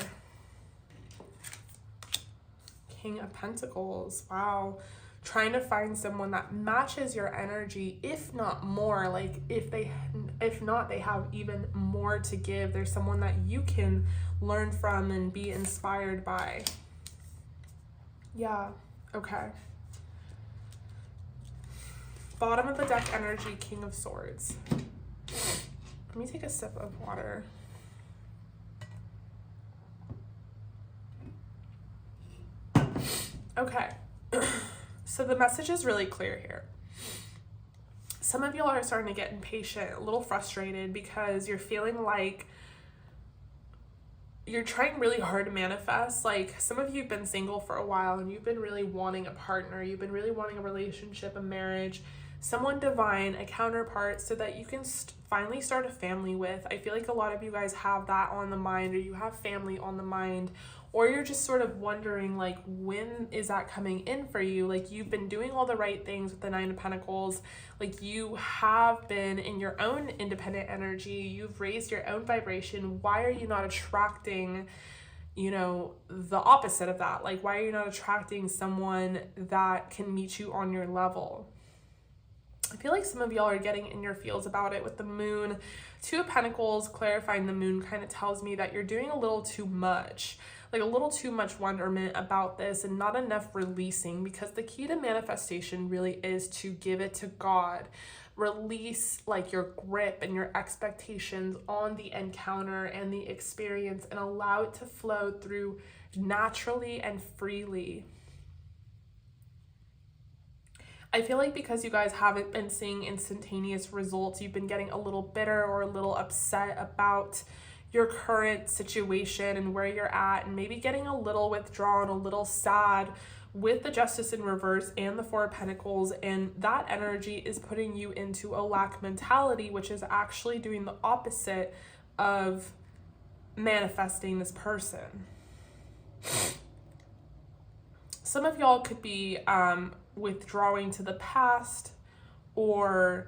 [SPEAKER 1] King of Pentacles, wow. Trying to find someone that matches your energy, if not more. Like, if not, they have even more to give. There's someone that you can learn from and be inspired by. Yeah, okay. Bottom of the deck energy, King of Swords. Let me take a sip of water. Okay, so the message is really clear here. Some of y'all are starting to get impatient, a little frustrated because you're feeling like you're trying really hard to manifest. Like, some of you have been single for a while and you've been really wanting a partner. You've been really wanting a relationship, a marriage, someone divine, a counterpart, so that you can finally start a family with. I feel like a lot of you guys have that on the mind, or you have family on the mind, or you're just sort of wondering, like, when is that coming in for you? Like, you've been doing all the right things with the 9 of Pentacles. Like, you have been in your own independent energy. You've raised your own vibration. Why are you not attracting, you know, the opposite of that? Like, why are you not attracting someone that can meet you on your level? I feel like some of y'all are getting in your feels about it with the Moon. 2 of Pentacles, clarifying the Moon, kind of tells me that you're doing a little too much. Like, a little too much wonderment about this and not enough releasing, because the key to manifestation really is to give it to God. Release like your grip and your expectations on the encounter and the experience, and allow it to flow through naturally and freely. I feel like because you guys haven't been seeing instantaneous results, you've been getting a little bitter or a little upset about your current situation and where you're at, and maybe getting a little withdrawn, a little sad with the Justice in reverse and the 4 of Pentacles, and that energy is putting you into a lack mentality, which is actually doing the opposite of manifesting this person. Some of y'all could be withdrawing to the past, or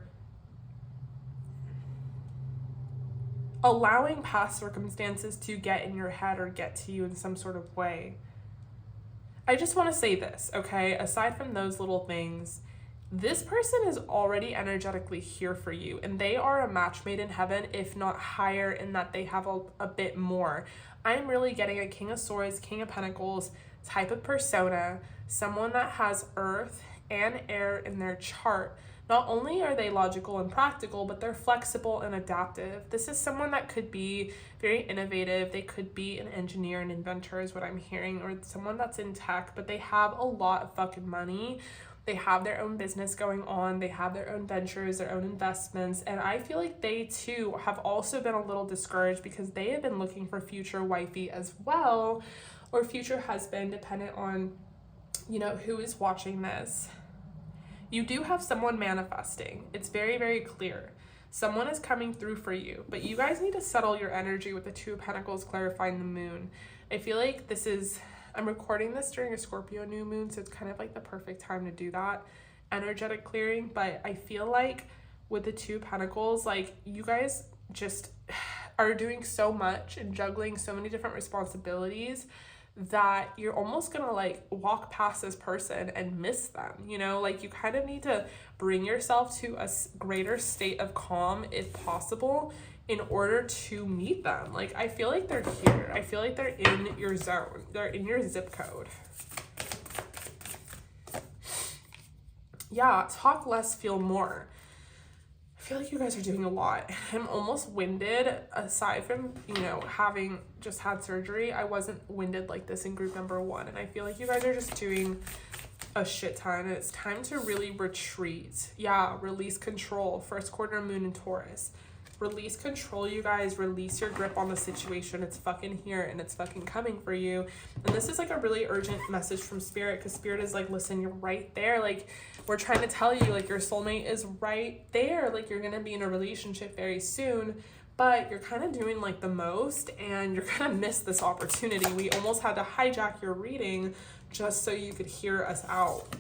[SPEAKER 1] allowing past circumstances to get in your head or get to you in some sort of way. I just want to say this, okay? Aside from those little things, this person is already energetically here for you, and they are a match made in heaven, if not higher, in that they have a bit more. I'm really getting a King of Swords, King of Pentacles type of persona, someone that has earth and air in their chart. Not only are they logical and practical, but they're flexible and adaptive. This is someone that could be very innovative. They could be an engineer and inventor is what I'm hearing, or someone that's in tech, but they have a lot of fucking money. They have their own business going on. They have their own ventures, their own investments. And I feel like they too have also been a little discouraged because they have been looking for future wifey as well, or future husband, dependent on, you know, who is watching this. You do have someone manifesting. It's very, very clear. Someone is coming through for you, but you guys need to settle your energy with the Two of Pentacles clarifying the moon. I feel like this is, I'm recording this during a Scorpio new moon, so it's kind of like the perfect time to do that energetic clearing. But I feel like with the Two of Pentacles, like you guys just are doing so much and juggling so many different responsibilities that you're almost gonna like walk past this person and miss them, you know? Like you kind of need to bring yourself to a greater state of calm if possible in order to meet them. Like I feel like they're here. I feel like they're in your zone. They're in your zip code. Yeah, talk less, feel more. I feel like you guys are doing a lot. I'm almost winded. Aside from, you know, having just had surgery, I wasn't winded like this in group number 1. And I feel like you guys are just doing a shit ton. And it's time to really retreat. Yeah, release control. First quarter moon in Taurus. Release control, you guys. Release your grip on the situation. It's fucking here and it's fucking coming for you. And this is like a really urgent message from Spirit, because Spirit is like, listen, you're right there. Like, we're trying to tell you, like, your soulmate is right there. Like, you're going to be in a relationship very soon, but you're kind of doing like the most and you're going to miss this opportunity. We almost had to hijack your reading just so you could hear us out.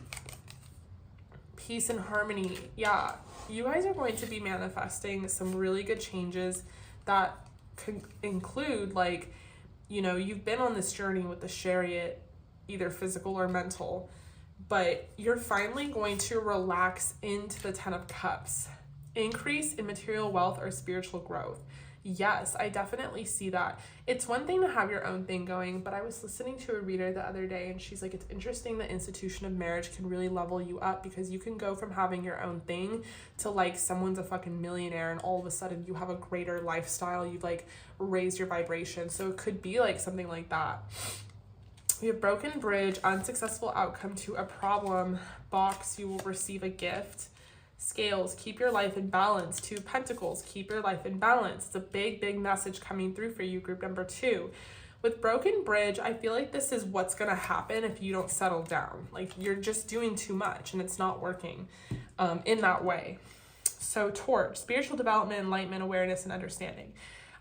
[SPEAKER 1] Peace and harmony. Yeah, you guys are going to be manifesting some really good changes that could include, like, you know, you've been on this journey with the Chariot, either physical or mental, but you're finally going to relax into the 10 of Cups. Increase in material wealth or spiritual growth. Yes, I definitely see that. It's one thing to have your own thing going, but I was listening to a reader the other day and she's like, it's interesting the institution of marriage can really level you up, because you can go from having your own thing to like someone's a fucking millionaire and all of a sudden you have a greater lifestyle. You've like raised your vibration. So it could be like something like that. We have broken bridge, unsuccessful outcome to a problem. Box, you will receive a gift. Scales, keep your life in balance. Two of Pentacles, keep your life in balance. It's a big, big message coming through for you, group number 2. With broken bridge, I feel like this is what's going to happen if you don't settle down. Like, you're just doing too much and it's not working in that way. So torch, spiritual development, enlightenment, awareness, and understanding.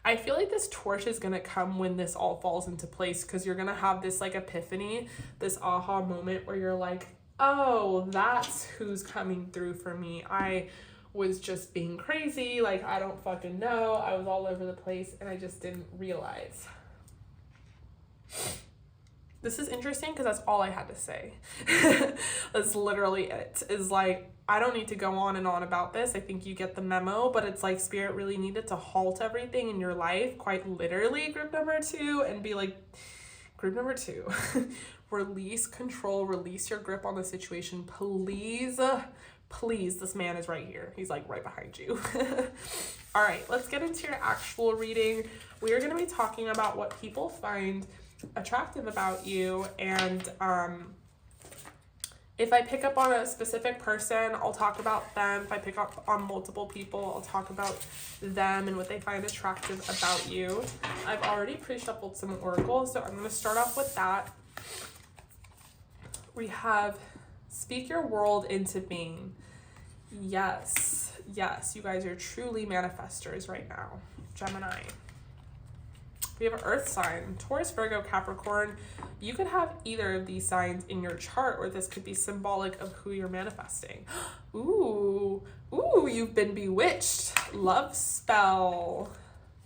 [SPEAKER 1] I feel like this torch is going to come when this all falls into place, because you're going to have this like epiphany, this aha moment where you're like, oh, that's who's coming through for me. I was just being crazy. Like, I don't fucking know. I was all over the place and I just didn't realize. This is interesting because that's all I had to say. That's literally it. Is like, I don't need to go on and on about this. I think you get the memo, but it's like Spirit really needed to halt everything in your life, quite literally, group number 2, and be like, group number 2, release control, release your grip on the situation. Please, please, this man is right here. He's like right behind you. All right, let's get into your actual reading. We are going to be talking about what people find attractive about you, and if I pick up on a specific person, I'll talk about them. If I pick up on multiple people, I'll talk about them and what they find attractive about you. I've already pre-shuffled some oracles, so I'm going to start off with that. We have speak your world into being. Yes, yes, you guys are truly manifestors right now. Gemini. We have an earth sign, Taurus, Virgo, Capricorn. You could have either of these signs in your chart, or this could be symbolic of who you're manifesting. Ooh, you've been bewitched. Love spell.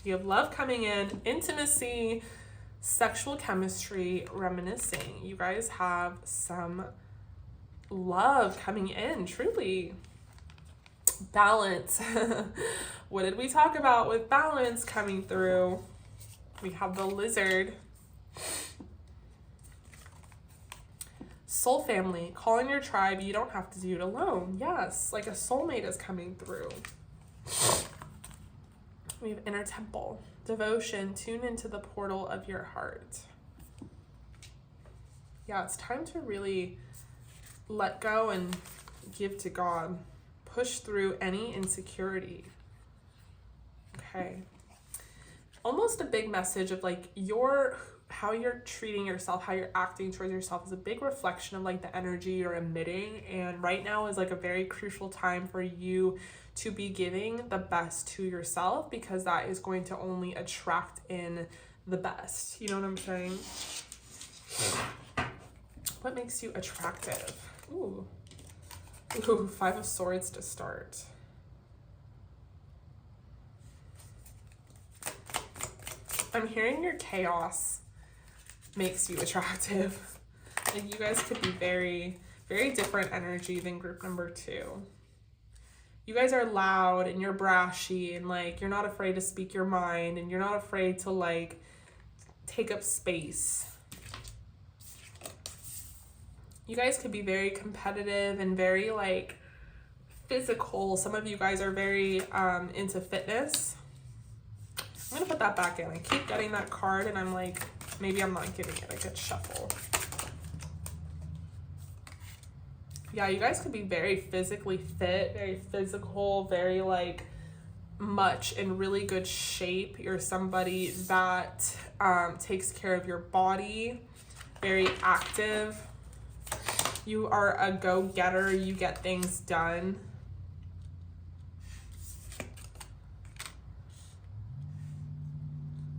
[SPEAKER 1] You have love coming in, intimacy, sexual chemistry, reminiscing. You guys have some love coming in, truly. Balance. What did we talk about with balance coming through? We have the lizard. Soul family, call in your tribe. You don't have to do it alone. Yes, like a soulmate is coming through. We have inner temple. Devotion, tune into the portal of your heart. Yeah, it's time to really let go and give to God. Push through any insecurity. Okay. Almost a big message of like, you're how you're treating yourself, how you're acting towards yourself is a big reflection of like the energy you're emitting. And right now is like a very crucial time for you to be giving the best to yourself, because that is going to only attract in the best. You know what I'm saying? What makes you attractive? Ooh, 5 of Swords to start. I'm hearing your chaos makes you attractive. Like you guys could be very, very different energy than group number 2. You guys are loud and you're brashy and like you're not afraid to speak your mind and you're not afraid to like take up space. You guys could be very competitive and very like physical. Some of you guys are very into fitness. I'm gonna put that back in. I keep getting that card and I'm like, maybe I'm not giving it a good shuffle. Yeah, you guys could be very physically fit, very physical, very like much in really good shape. You're somebody that takes care of your body, very active. You are a go-getter. You get things done.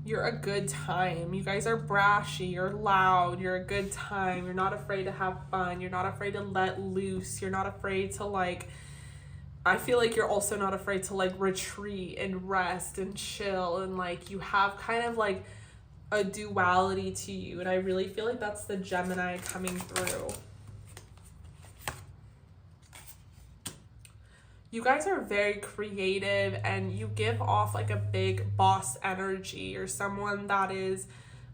[SPEAKER 1] You're a good time. You guys are brashy, you're loud, you're a good time. You're not afraid to have fun. You're not afraid to let loose. You're not afraid to like, I feel like you're also not afraid to like retreat and rest and chill. And like you have kind of like a duality to you. And I really feel like that's the Gemini coming through. You guys are very creative and you give off like a big boss energy. You're someone that is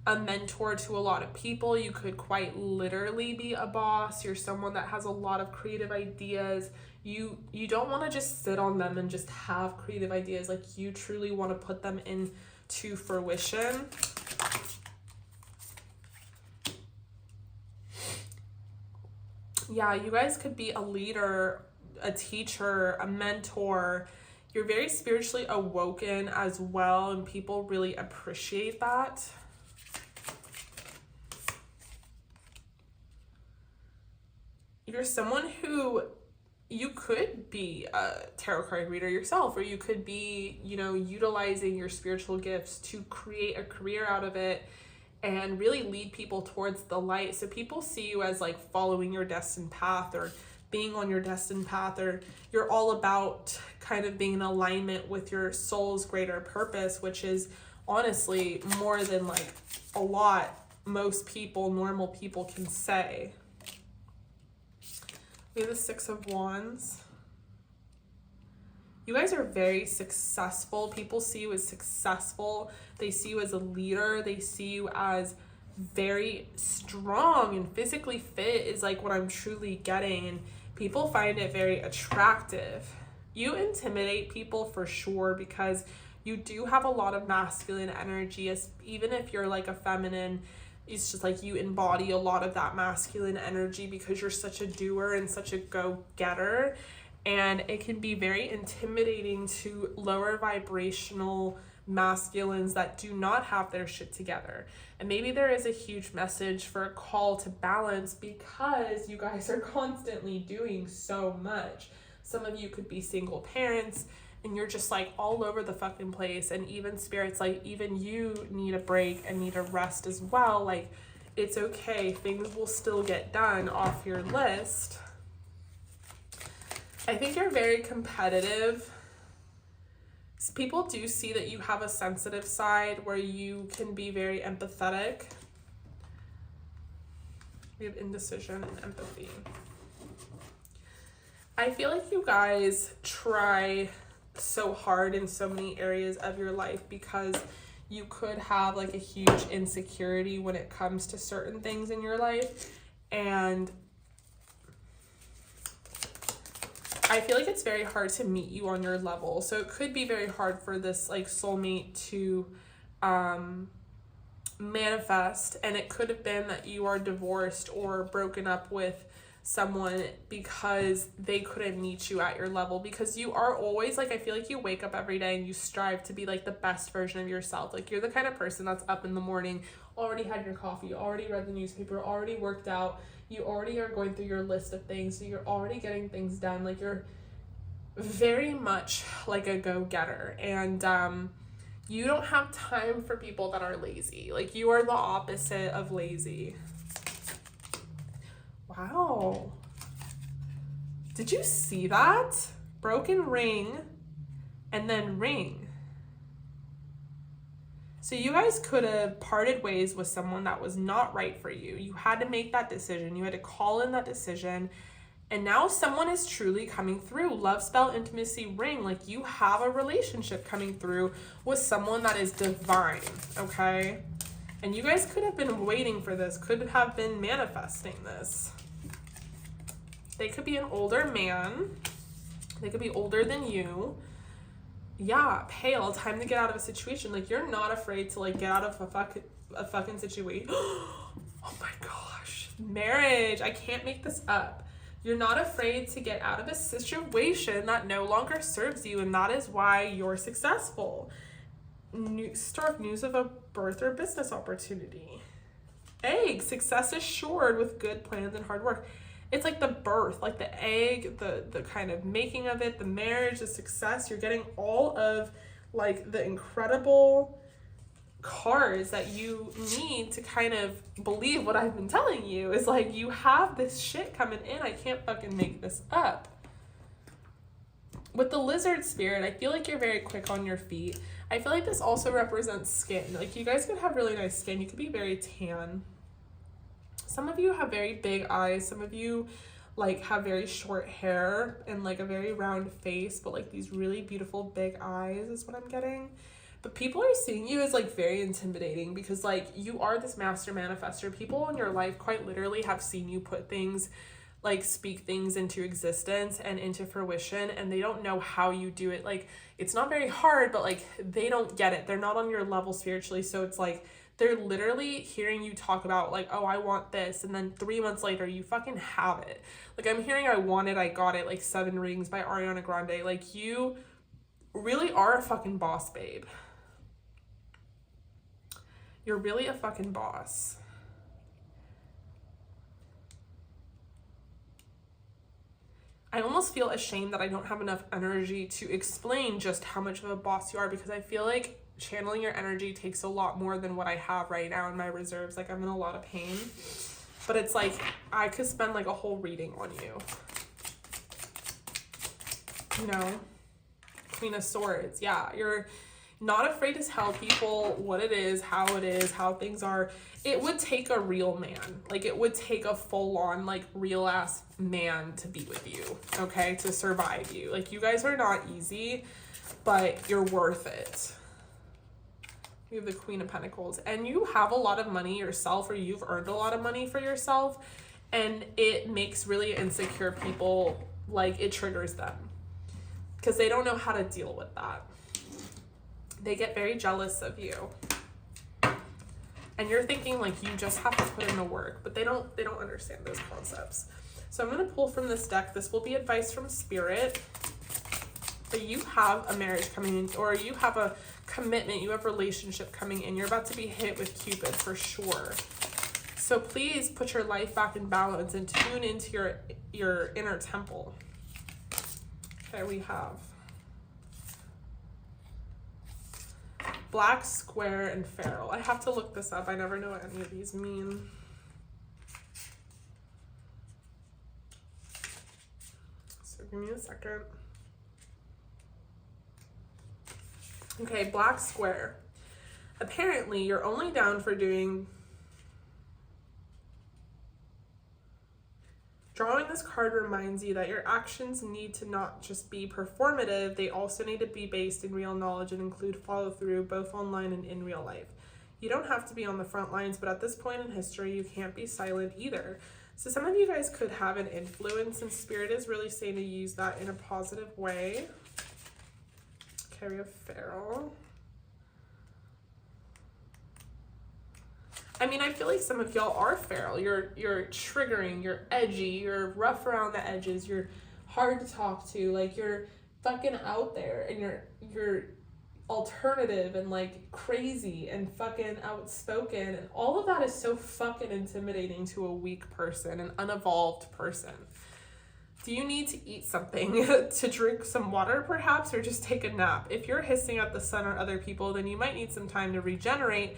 [SPEAKER 1] a mentor to a lot of people. You could quite literally be a boss. You're someone that has a lot of creative ideas. You don't want to just sit on them and just have creative ideas. Like you truly want to put them into fruition. Yeah, you guys could be a leader, a teacher, a mentor. You're very spiritually awoken as well, and people really appreciate that. You're someone who, you could be a tarot card reader yourself, or you could be, you know, utilizing your spiritual gifts to create a career out of it and really lead people towards the light. So people see you as like following your destined path, or being on your destined path, or you're all about kind of being in alignment with your soul's greater purpose, which is honestly more than like a lot most people, normal people, can say. We have the 6 of Wands. You guys are very successful. People see you as successful. They see you as a leader. They see you as very strong and physically fit is like what I'm truly getting. And people find it very attractive. You intimidate people for sure, because you do have a lot of masculine energy. As even if you're like a feminine, it's just like you embody a lot of that masculine energy because you're such a doer and such a go-getter. And it can be very intimidating to lower vibrational masculines that do not have their shit together. And maybe there is a huge message for a call to balance, because you guys are constantly doing so much. Some of you could be single parents and you're just like all over the fucking place, and even spirits, like even you need a break and need a rest as well. Like it's okay, things will still get done off your list. I think you're very competitive. People do see that you have a sensitive side where you can be very empathetic. We have indecision and empathy. I feel like you guys try so hard in so many areas of your life because you could have like a huge insecurity when it comes to certain things in your life. And I feel like it's very hard to meet you on your level. So it could be very hard for this like soulmate to manifest. And it could have been that you are divorced or broken up with someone because they couldn't meet you at your level, because you are always like, I feel like you wake up every day and you strive to be like the best version of yourself. Like you're the kind of person that's up in the morning, already had your coffee, already read the newspaper, already worked out, you already are going through your list of things, so you're already getting things done. Like you're very much like a go-getter, and you don't have time for people that are lazy. Like you are the opposite of lazy. Wow. Did you see that? Broken ring and then ring. So you guys could have parted ways with someone that was not right for you. You had to make that decision. You had to call in that decision. And now someone is truly coming through. Love spell, intimacy, ring. Like you have a relationship coming through with someone that is divine, okay? And you guys could have been waiting for this, could have been manifesting this. They could be an older man. They could be older than you. Yeah, pale, time to get out of a situation. Like you're not afraid to like get out of a fucking situation. Oh my gosh. Marriage. I can't make this up. You're not afraid to get out of a situation that no longer serves you, and that is why you're successful. Stark news of a birth or business opportunity. Egg. Success assured with good plans and hard work. It's like the birth, like the egg, the kind of making of it, the marriage, the success. You're getting all of like the incredible cards that you need to kind of believe what I've been telling you. Is like you have this shit coming in. I can't fucking make this up. With the lizard spirit, I feel like you're very quick on your feet. I feel like this also represents skin. Like you guys could have really nice skin. You could be very tan. Some of you have very big eyes. Some of you like have very short hair and like a very round face, but like these really beautiful big eyes is what I'm getting. But people are seeing you as like very intimidating because like you are this master manifester. People in your life quite literally have seen you put things, like speak things into existence and into fruition, and they don't know how you do it. Like it's not very hard, but like they don't get it. They're not on your level spiritually. So it's like they're literally hearing you talk about like, oh, I want this. And then 3 months later, you fucking have it. Like I'm hearing I want it, I got it, like 7 Rings by Ariana Grande. Like you really are a fucking boss, babe. You're really a fucking boss. I almost feel ashamed that I don't have enough energy to explain just how much of a boss you are, because I feel like channeling your energy takes a lot more than what I have right now in my reserves. Like I'm in a lot of pain, but it's like I could spend like a whole reading on you. You know, Queen of Swords. Yeah, you're not afraid to tell people what it is, how things are. It would take a real man. Like it would take a full-on like real ass man to be with you, okay, to survive you. Like you guys are not easy, but you're worth it. You have the Queen of Pentacles, and you have a lot of money yourself, or you've earned a lot of money for yourself, and it makes really insecure people, like it triggers them because they don't know how to deal with that. They get very jealous of you, and you're thinking like you just have to put in the work, but they don't understand those concepts. So I'm going to pull from this deck. This will be advice from Spirit. But you have a marriage coming in, or you have a commitment, you have a relationship coming in. You're about to be hit with Cupid for sure. So please put your life back in balance and tune into your inner temple. Okay, we have Black Square and Feral. I have to look this up. I never know what any of these mean. So give me a second. Okay, Black Square. Apparently, you're only down for doing... Drawing this card reminds you that your actions need to not just be performative, they also need to be based in real knowledge and include follow-through, both online and in real life. You don't have to be on the front lines, but at this point in history, you can't be silent either. So some of you guys could have an influence, and Spirit is really saying to use that in a positive way. Okay, we have Feral. I mean, I feel like some of y'all are feral. You're triggering, you're edgy, you're rough around the edges, you're hard to talk to, like you're fucking out there, and you're alternative and like crazy and fucking outspoken, and all of that is so fucking intimidating to a weak person, an unevolved person. Do you need to eat something, to drink some water perhaps, or just take a nap? If you're hissing at the sun or other people, then you might need some time to regenerate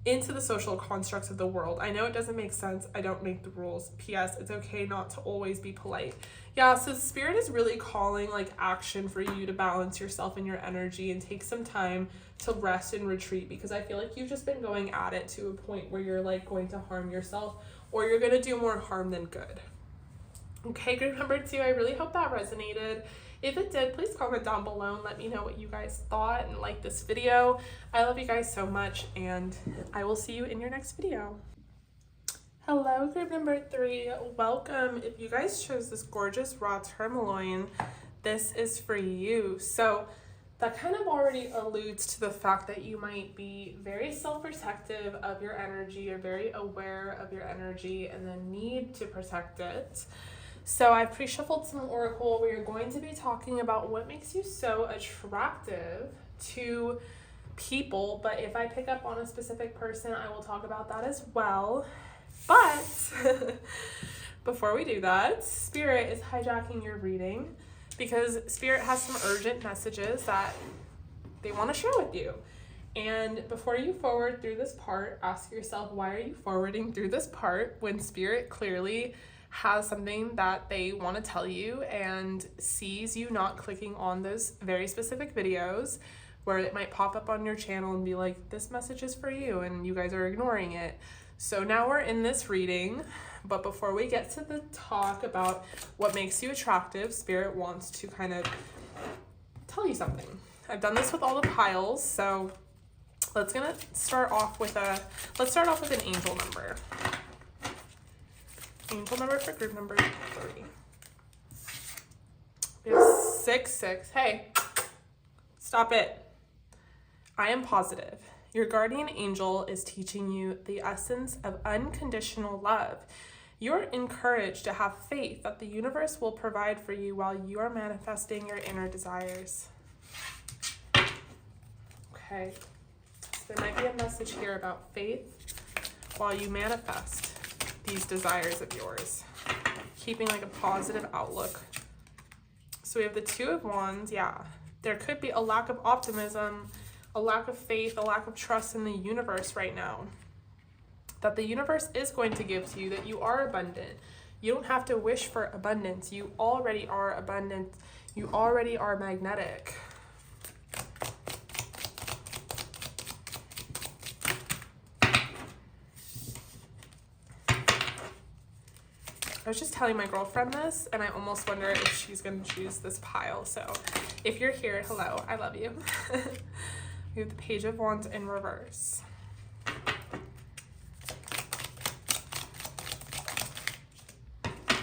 [SPEAKER 1] into the social constructs of the world. I know it doesn't make sense. I don't make the rules. P.S. It's okay not to always be polite. Yeah, so the spirit is really calling like action for you to balance yourself and your energy and take some time to rest and retreat, because I feel like you've just been going at it to a point where you're like going to harm yourself, or you're going to do more harm than good. Okay, group number 2, I really hope that resonated. If it did, please comment down below and let me know what you guys thought and like this video. I love you guys so much, and I will see you in your next video. Hello, group number 3. Welcome. If you guys chose this gorgeous raw tourmaline, this is for you. So that kind of already alludes to the fact that you might be very self-protective of your energy. You're very aware of your energy and the need to protect it. So I've pre-shuffled some oracle. We are going to be talking about what makes you so attractive to people, but if I pick up on a specific person, I will talk about that as well. But before we do that, Spirit is hijacking your reading because Spirit has some urgent messages that they want to share with you. And before you forward through this part, ask yourself, why are you forwarding through this part when Spirit clearly has something that they want to tell you and sees you not clicking on those very specific videos where it might pop up on your channel and be like, this message is for you, and you guys are ignoring it. So now we're in this reading, but before we get to the talk about what makes you attractive, Spirit wants to kind of tell you something. I've done this with all the piles, so let's start off with an angel number. Angel number for group number 3. We have 6. Hey, stop it. I am positive. Your guardian angel is teaching you the essence of unconditional love. You're encouraged to have faith that the universe will provide for you while you are manifesting your inner desires. Okay, so there might be a message here about faith while you manifest these desires of yours, keeping like a positive outlook. So we have the 2 of Wands. Yeah, there could be a lack of optimism, a lack of faith, a lack of trust in the universe right now, that the universe is going to give to you, that you are abundant. You don't have to wish for abundance. You already are abundant. You already are magnetic. I was just telling my girlfriend this, and I almost wonder if she's going to choose this pile. So if you're here, hello, I love you. We have the Page of Wands in reverse.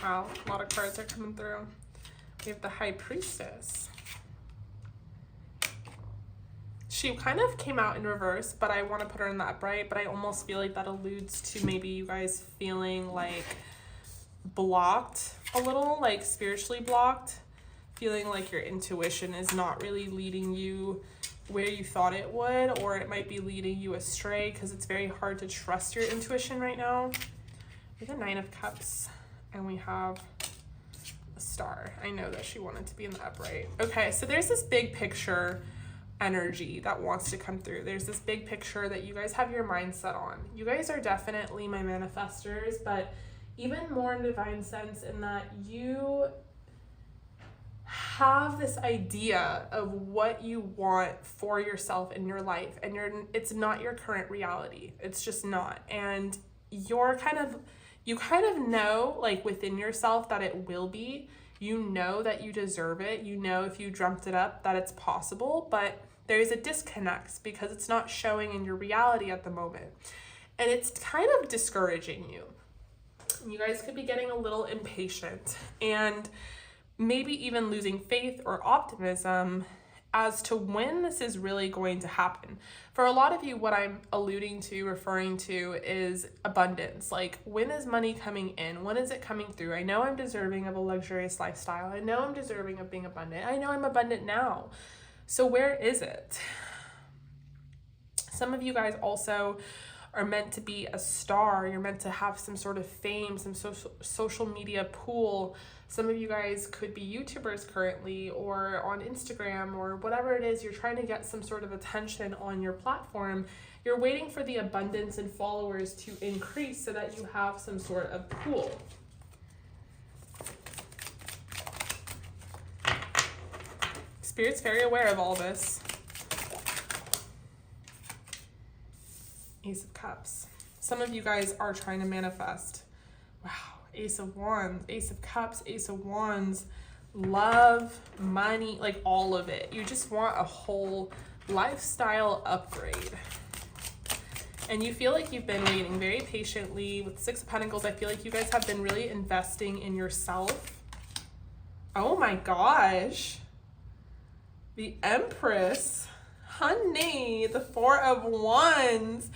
[SPEAKER 1] Wow, a lot of cards are coming through. We have the High Priestess. She kind of came out in reverse, but I want to put her in the upright, but I almost feel like that alludes to maybe you guys feeling like blocked a little, like spiritually blocked, feeling like your intuition is not really leading you where you thought it would, or it might be leading you astray because it's very hard to trust your intuition right now. We have the 9 of Cups, and we have a star. I know that she wanted to be in the upright. Okay, so there's this big picture energy that wants to come through. There's this big picture that you guys have your mindset on. You guys are definitely my manifestors, but even more in divine sense in that you have this idea of what you want for yourself in your life, and it's not your current reality. It's just not. And you kind of know, like within yourself, that it will be. You know that you deserve it. You know if you dreamt it up that it's possible, but there's a disconnect because it's not showing in your reality at the moment. And it's kind of discouraging you. You guys could be getting a little impatient and maybe even losing faith or optimism as to when this is really going to happen. For a lot of you, what I'm alluding to, referring to, is abundance. Like, when is money coming in? When is it coming through? I know I'm deserving of a luxurious lifestyle. I know I'm deserving of being abundant. I know I'm abundant now. So where is it? Some of you guys also are meant to be a star. You're meant to have some sort of fame, some social media pool. Some of you guys could be YouTubers currently, or on Instagram, or whatever it is. You're trying to get some sort of attention on your platform. You're waiting for the abundance and followers to increase so that you have some sort of pool. Spirit's very aware of all this. Ace of Cups. Some of you guys are trying to manifest. Wow. Ace of Wands, Ace of Cups, Ace of Wands, love, money, like all of it. You just want a whole lifestyle upgrade. And you feel like you've been waiting very patiently. With Six of Pentacles, I feel like you guys have been really investing in yourself. Oh my gosh. The Empress. Honey, the Four of Wands.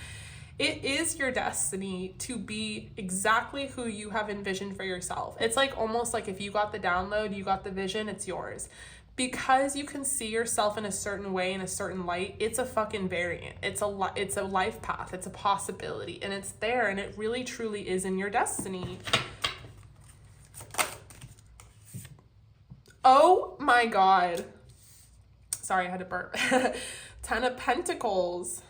[SPEAKER 1] It is your destiny to be exactly who you have envisioned for yourself. It's like almost like if you got the download, you got the vision, it's yours. Because you can see yourself in a certain way, in a certain light, it's a fucking variant. It's a life path. It's a possibility. And it's there, and it really truly is in your destiny. Oh my God. Sorry, I had to burp. 10 of Pentacles.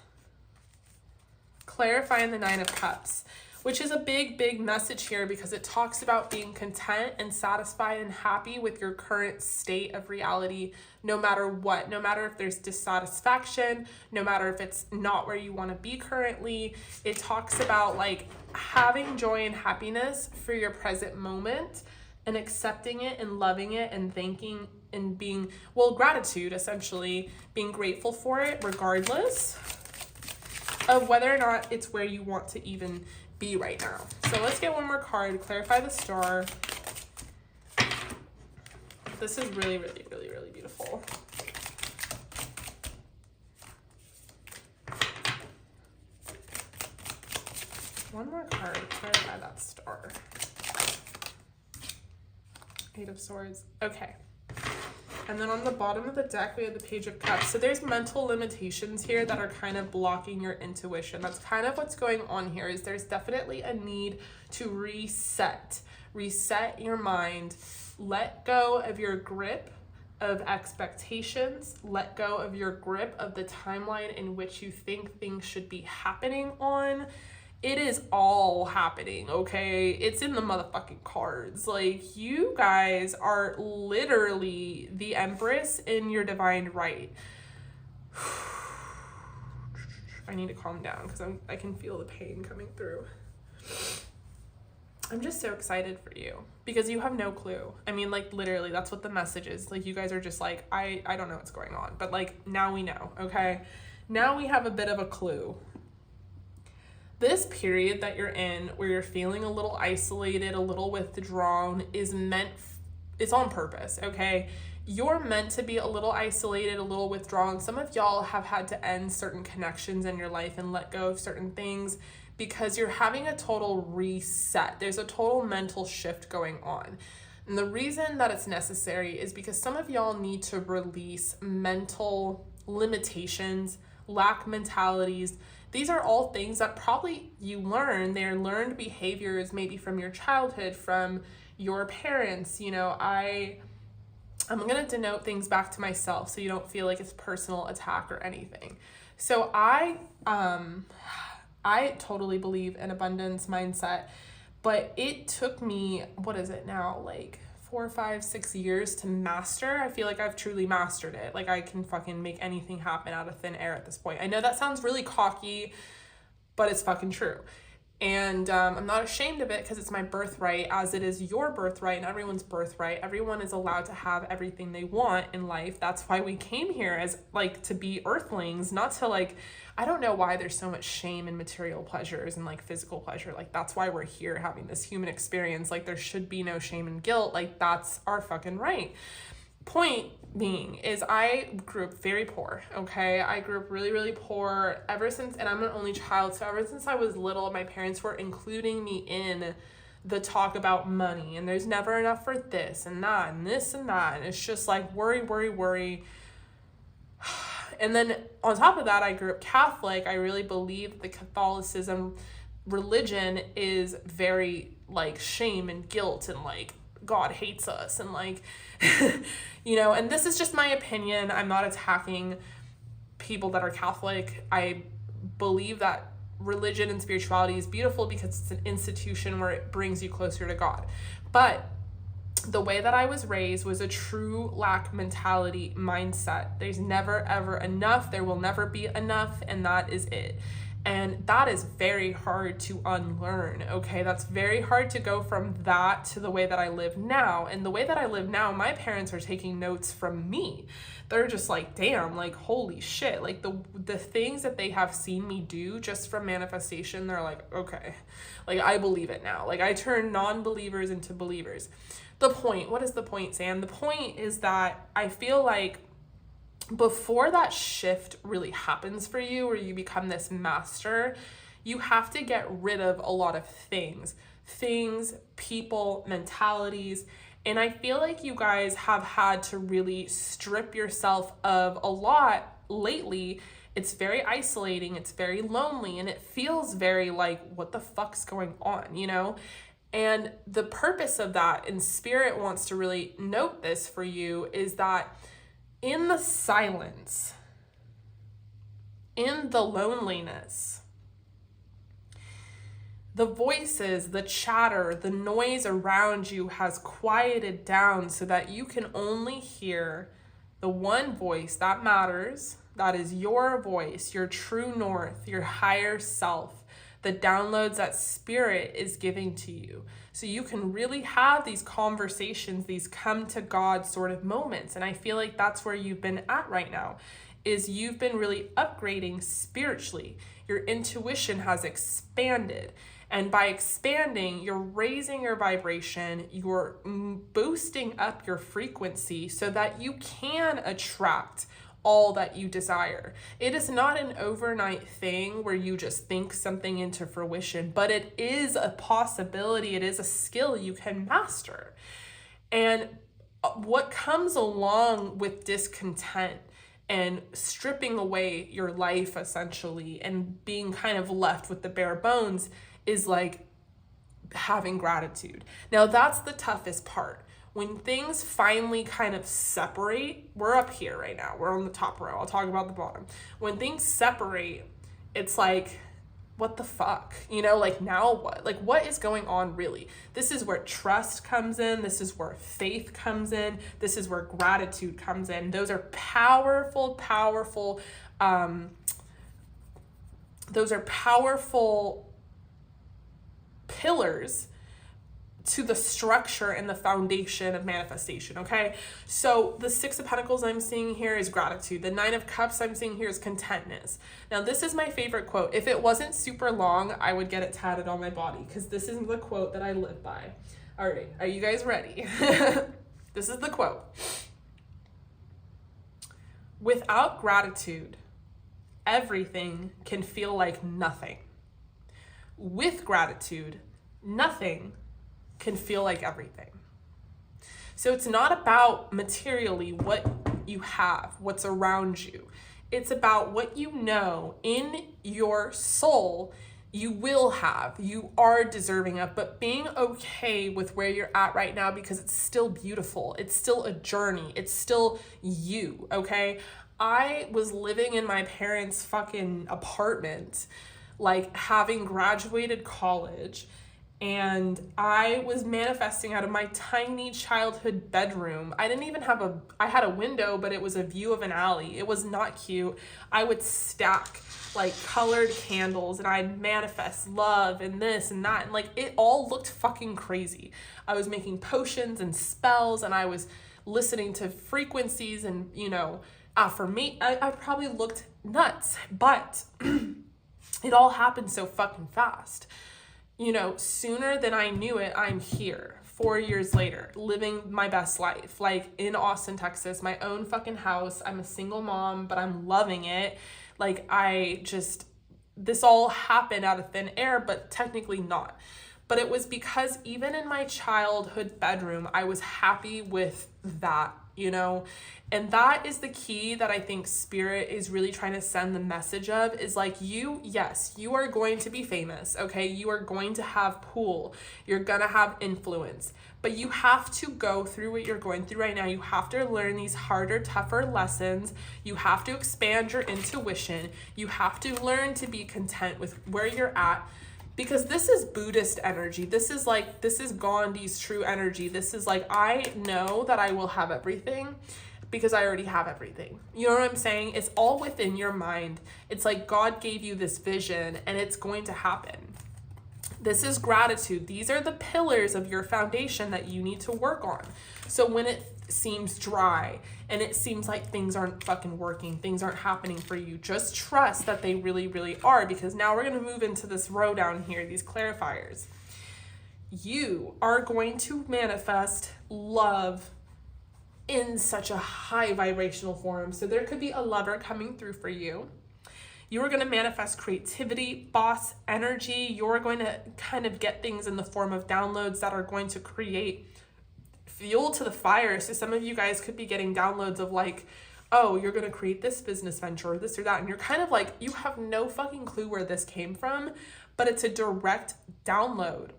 [SPEAKER 1] Clarifying the Nine of Cups, which is a big message here, because it talks about being content and satisfied and happy with your current state of reality, no matter what, no matter if there's dissatisfaction, no matter if it's not where you want to be currently. It talks about like having joy and happiness for your present moment and accepting it and loving it and thanking and being, well, gratitude, essentially, being grateful for it regardless of whether or not it's where you want to even be right now. So let's get one more card, clarify the star. This is really beautiful. One more card, clarify that star. Eight of Swords. Okay. And then on the bottom of the deck, we have the Page of Cups. So there's mental limitations here that are kind of blocking your intuition. That's kind of what's going on here, is there's definitely a need to reset your mind, let go of your grip of expectations, let go of your grip of the timeline in which you think things should be happening on. It is all happening, okay? It's in the motherfucking cards. Like, you guys are literally the Empress in your divine right. I need to calm down because I can feel the pain coming through. I'm just so excited for you because you have no clue. I mean, like, literally, that's what the message is. Like, you guys are just like, I don't know what's going on. But, like, now we know, okay? Now we have a bit of a clue. This period that you're in, where you're feeling a little isolated, a little withdrawn, is it's on purpose, okay? You're meant to be a little isolated, a little withdrawn. Some of y'all have had to end certain connections in your life and let go of certain things because you're having a total reset. There's a total mental shift going on. And the reason that it's necessary is because some of y'all need to release mental limitations, lack mentalities. These are all things that probably you learn. They're learned behaviors, maybe from your childhood, from your parents. You know, I'm going to denote things back to myself so you don't feel like it's personal attack or anything. So I totally believe in abundance mindset, but it took me, what is it now, like 4, 5, 6 years to master. I feel like I've truly mastered it. Like, I can fucking make anything happen out of thin air at this point. I know that sounds really cocky, but it's fucking true. And I'm not ashamed of it because it's my birthright, as it is your birthright and everyone's birthright. Everyone is allowed to have everything they want in life. That's why we came here, as like to be earthlings, not to like, I don't know why there's so much shame in material pleasures and like physical pleasure. Like, that's why we're here having this human experience. Like, there should be no shame and guilt. Like, that's our fucking right. point being is I grew up very poor, okay? I grew up really, really poor ever since, and I'm an only child, so ever since I was little, my parents were including me in the talk about money, and there's never enough for this and that and this and that, and it's just like worry, worry, worry. And then on top of that, I grew up Catholic. I really believe the Catholicism religion is very like shame and guilt and like God hates us and like, you know, and this is just my opinion. I'm not attacking people that are Catholic. I believe that religion and spirituality is beautiful because it's an institution where it brings you closer to God. But the way that I was raised was a true lack mentality mindset. There's never ever enough. There will never be enough, and that is it. And that is very hard to unlearn, okay? That's very hard to go from that to the way that I live now. And the way that I live now, my parents are taking notes from me. They're just like, damn, like, holy shit. Like, the things that they have seen me do just from manifestation, they're like, okay. Like, I believe it now. Like, I turn non-believers into believers. The point, what is the point, Sam? The point is that I feel like before that shift really happens for you, where you become this master, you have to get rid of a lot of things, people, mentalities. And I feel like you guys have had to really strip yourself of a lot lately. It's very isolating, it's very lonely, and it feels very like, what the fuck's going on, you know? And the purpose of that, and Spirit wants to really note this for you, is that in the silence, in the loneliness, the voices, the chatter, the noise around you has quieted down so that you can only hear the one voice that matters. That is your voice, your true north, your higher self, the downloads that Spirit is giving to you. So you can really have these conversations, these come to God sort of moments. And I feel like that's where you've been at right now, is you've been really upgrading spiritually. Your intuition has expanded. And by expanding, you're raising your vibration, you're boosting up your frequency so that you can attract all that you desire. It is not an overnight thing where you just think something into fruition, but it is a possibility. It is a skill you can master. And what comes along with discontent and stripping away your life essentially and being kind of left with the bare bones is like having gratitude. Now that's the toughest part. When things finally kind of separate, we're up here right now. We're on the top row. I'll talk about the bottom. When things separate, it's like, what the fuck? You know, like now what? Like what is going on really? This is where trust comes in. This is where faith comes in. This is where gratitude comes in. Those are powerful, powerful, pillars to the structure and the foundation of manifestation, okay? So the Six of Pentacles I'm seeing here is gratitude. The Nine of Cups I'm seeing here is contentness. Now, this is my favorite quote. If it wasn't super long, I would get it tatted on my body because this is the quote that I live by. All right, are you guys ready? This is the quote. Without gratitude, everything can feel like nothing. With gratitude, nothing can feel like everything. So it's not about materially what you have, what's around you. It's about what you know in your soul you will have, you are deserving of, but being okay with where you're at right now because it's still beautiful. It's still a journey. It's still you, okay? I was living in my parents' fucking apartment, like having graduated college, and I was manifesting out of my tiny childhood bedroom. I didn't even have I had a window, but it was a view of an alley. It was not cute. I would stack like colored candles and I'd manifest love and this and that. And like, it all looked fucking crazy. I was making potions and spells and I was listening to frequencies and, you know, I probably looked nuts, but it all happened so fucking fast. You know, sooner than I knew it, I'm here 4 years later, living my best life, like in Austin, Texas, my own fucking house. I'm a single mom, but I'm loving it. Like this all happened out of thin air, but technically not. But it was because even in my childhood bedroom, I was happy with that, you know? And that is the key that I think Spirit is really trying to send the message of, is like, yes, you are going to be famous, okay? You are going to have pull. You're gonna have influence. But you have to go through what you're going through right now. You have to learn these harder, tougher lessons. You have to expand your intuition. You have to learn to be content with where you're at. Because this is Buddhist energy. This is Gandhi's true energy. This is like, I know that I will have everything because I already have everything. You know what I'm saying? It's all within your mind. It's like God gave you this vision and it's going to happen. This is gratitude. These are the pillars of your foundation that you need to work on. So when it seems dry and it seems like things aren't fucking working, things aren't happening for you, just trust that they really, really are, because now we're going to move into this row down here, these clarifiers. You are going to manifest love in such a high vibrational form. So there could be a lover coming through for you. You are going to manifest creativity, boss energy. You're going to kind of get things in the form of downloads that are going to create fuel to the fire. So some of you guys could be getting downloads of like, oh, you're going to create this business venture or this or that. And you're kind of like, you have no fucking clue where this came from, but it's a direct download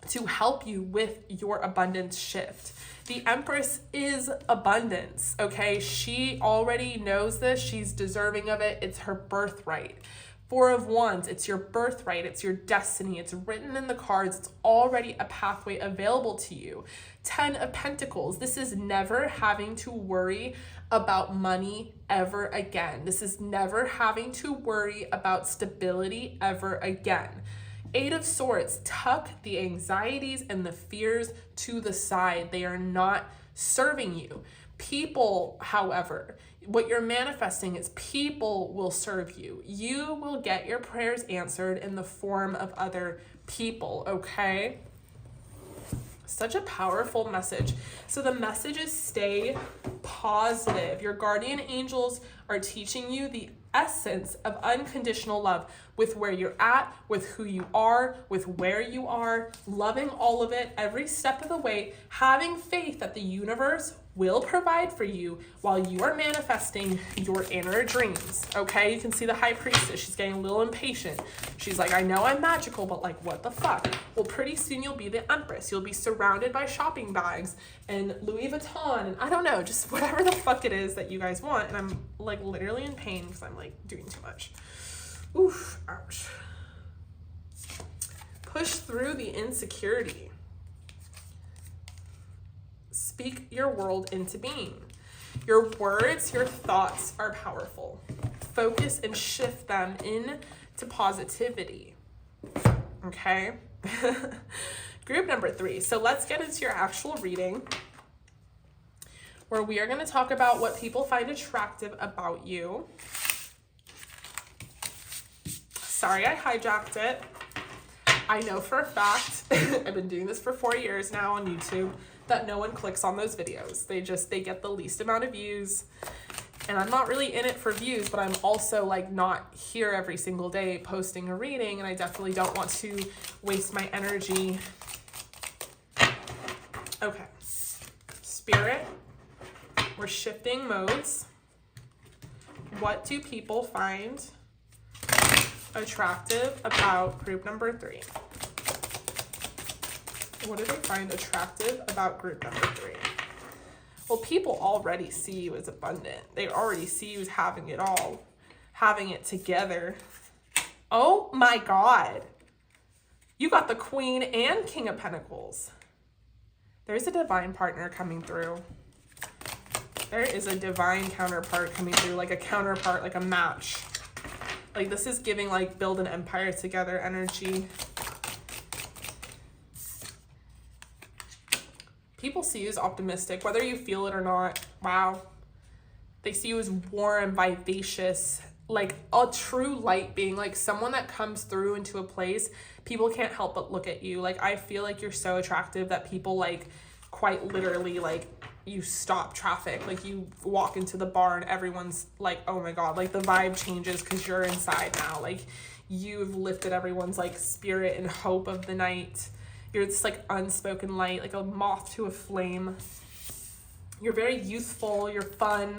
[SPEAKER 1] to help you with your abundance shift. The Empress is abundance, okay? She already knows this. She's deserving of it. It's her birthright. 4 of Wands, it's your birthright. It's your destiny. It's written in the cards. It's already a pathway available to you. 10 of Pentacles, this is never having to worry about money ever again. This is never having to worry about stability ever again. 8 of Swords, tuck the anxieties and the fears to the side. They are not serving you. People, however, what you're manifesting is people will serve you. You will get your prayers answered in the form of other people, okay? Such a powerful message. So the message is stay positive. Your guardian angels are teaching you the essence of unconditional love with where you're at, with who you are, with where you are, loving all of it every step of the way, having faith that the universe will provide for you while you are manifesting your inner dreams, okay? You can see the High Priestess. She's getting a little impatient. She's like, I know I'm magical, but like, what the fuck? Well, pretty soon you'll be the Empress. You'll be surrounded by shopping bags and Louis Vuitton and I don't know, just whatever the fuck it is that you guys want. And I'm like literally in pain because I'm like doing too much. Oof, ouch. Push through the insecurity. Speak your world into being. Your words, your thoughts are powerful. Focus and shift them into positivity. Okay? Group number 3. So let's get into your actual reading, where we are going to talk about what people find attractive about you. Sorry, I hijacked it. I know for a fact, I've been doing this for 4 years now on YouTube, that no one clicks on those videos. They get the least amount of views. And I'm not really in it for views, but I'm also like not here every single day posting a reading, and I definitely don't want to waste my energy. Okay. Spirit, we're shifting modes. What do people find attractive about group number 3? What do they find attractive about group number 3? Well, people already see you as abundant. They already see you as having it all, having it together. Oh my God. You got the Queen and King of Pentacles. There's a divine partner coming through. There is a divine counterpart coming through, like a counterpart, like a match. Like this is giving like build an empire together energy. People see you as optimistic, whether you feel it or not. Wow. They see you as warm, vivacious, like a true light being, like someone that comes through into a place, people can't help but look at you. Like, I feel like you're so attractive that people, like, quite literally, like, you stop traffic, like you walk into the bar and everyone's like, oh my god, like the vibe changes because you're inside now. Like, you've lifted everyone's like spirit and hope of the night. You're this like unspoken light, like a moth to a flame. You're very youthful, you're fun.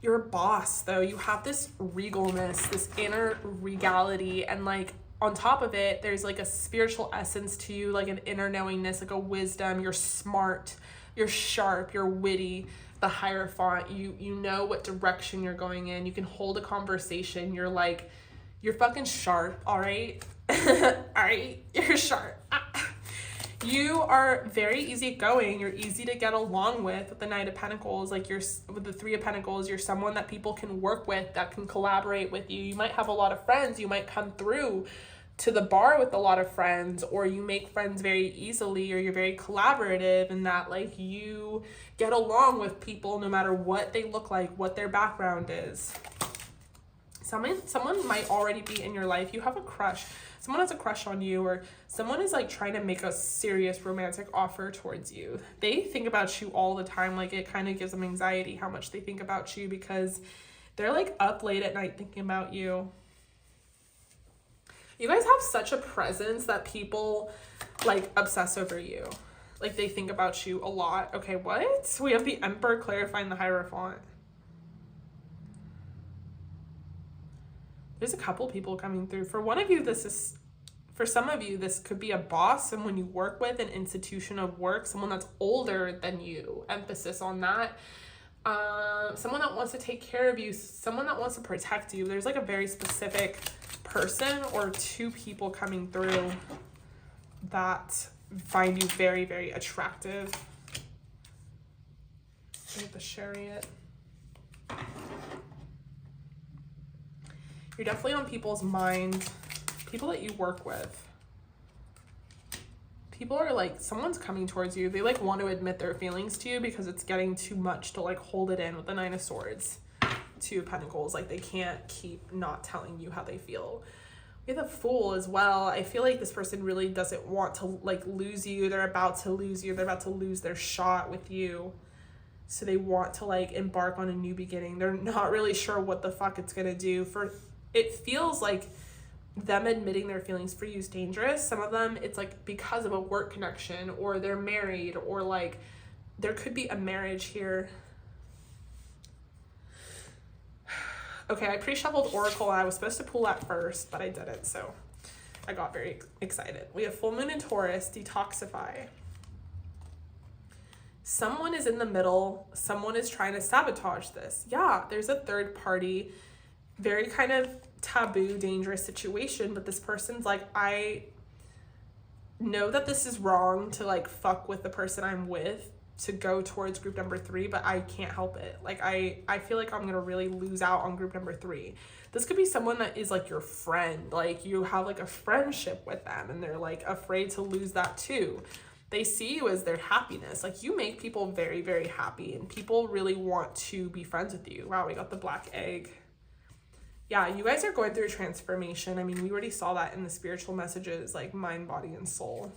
[SPEAKER 1] You're a boss though. You have this regalness, this inner regality, and like on top of it, there's like a spiritual essence to you, like an inner knowingness, like a wisdom. You're smart, you're sharp, you're witty, the Hierophant. You know what direction you're going in. You can hold a conversation. You're like, you're fucking sharp, all right? All right, you're sharp. You are very easygoing. You're easy to get along with the Knight of Pentacles. Like, you're with the Three of Pentacles, you're someone that people can work with, that can collaborate with you. You might have a lot of friends. You might come through to the bar with a lot of friends, or you make friends very easily, or you're very collaborative in that, like, you get along with people no matter what they look like, what their background is. Someone might already be in your life. You have a crush. Someone has a crush on you, or someone is like trying to make a serious romantic offer towards you. They think about you all the time. Like, it kind of gives them anxiety how much they think about you, because they're like up late at night thinking about you. You guys have such a presence that people like obsess over you. Like, they think about you a lot. Okay, what? We have the Emperor clarifying the Hierophant. There's a couple people coming through. For one of you, for some of you, this could be a boss, someone you work with, an institution of work, someone that's older than you, emphasis on that. Someone that wants to take care of you, someone that wants to protect you. There's like a very specific person or two people coming through that find you very, very attractive. Like the Chariot. You're definitely on people's mind, people that you work with. People are like, someone's coming towards you. They like want to admit their feelings to you because it's getting too much to like hold it in with the Nine of Swords, Two of Pentacles. Like, they can't keep not telling you how they feel. We have the Fool as well. I feel like this person really doesn't want to like lose you. They're about to lose you. They're about to lose their shot with you. So they want to like embark on a new beginning. They're not really sure what the fuck it's gonna do. It feels like them admitting their feelings for you is dangerous. Some of them, it's like because of a work connection, or they're married, or like there could be a marriage here. Okay, I pre-shuffled Oracle and I was supposed to pull that first, but I didn't, so I got very excited. We have Full Moon in Taurus, detoxify. Someone is in the middle. Someone is trying to sabotage this. Yeah, there's a third party. Very kind of taboo, dangerous situation, but this person's like, I know that this is wrong to like fuck with the person I'm with to go towards group number 3, but I can't help it. Like, I feel like I'm gonna really lose out on group number 3. This could be someone that is like your friend, like you have like a friendship with them and they're like afraid to lose that too. They see you as their happiness. Like, you make people very, very happy and people really want to be friends with you. Wow, we got the Black Egg. Yeah, you guys are going through a transformation. I mean, we already saw that in the spiritual messages, like mind, body, and soul.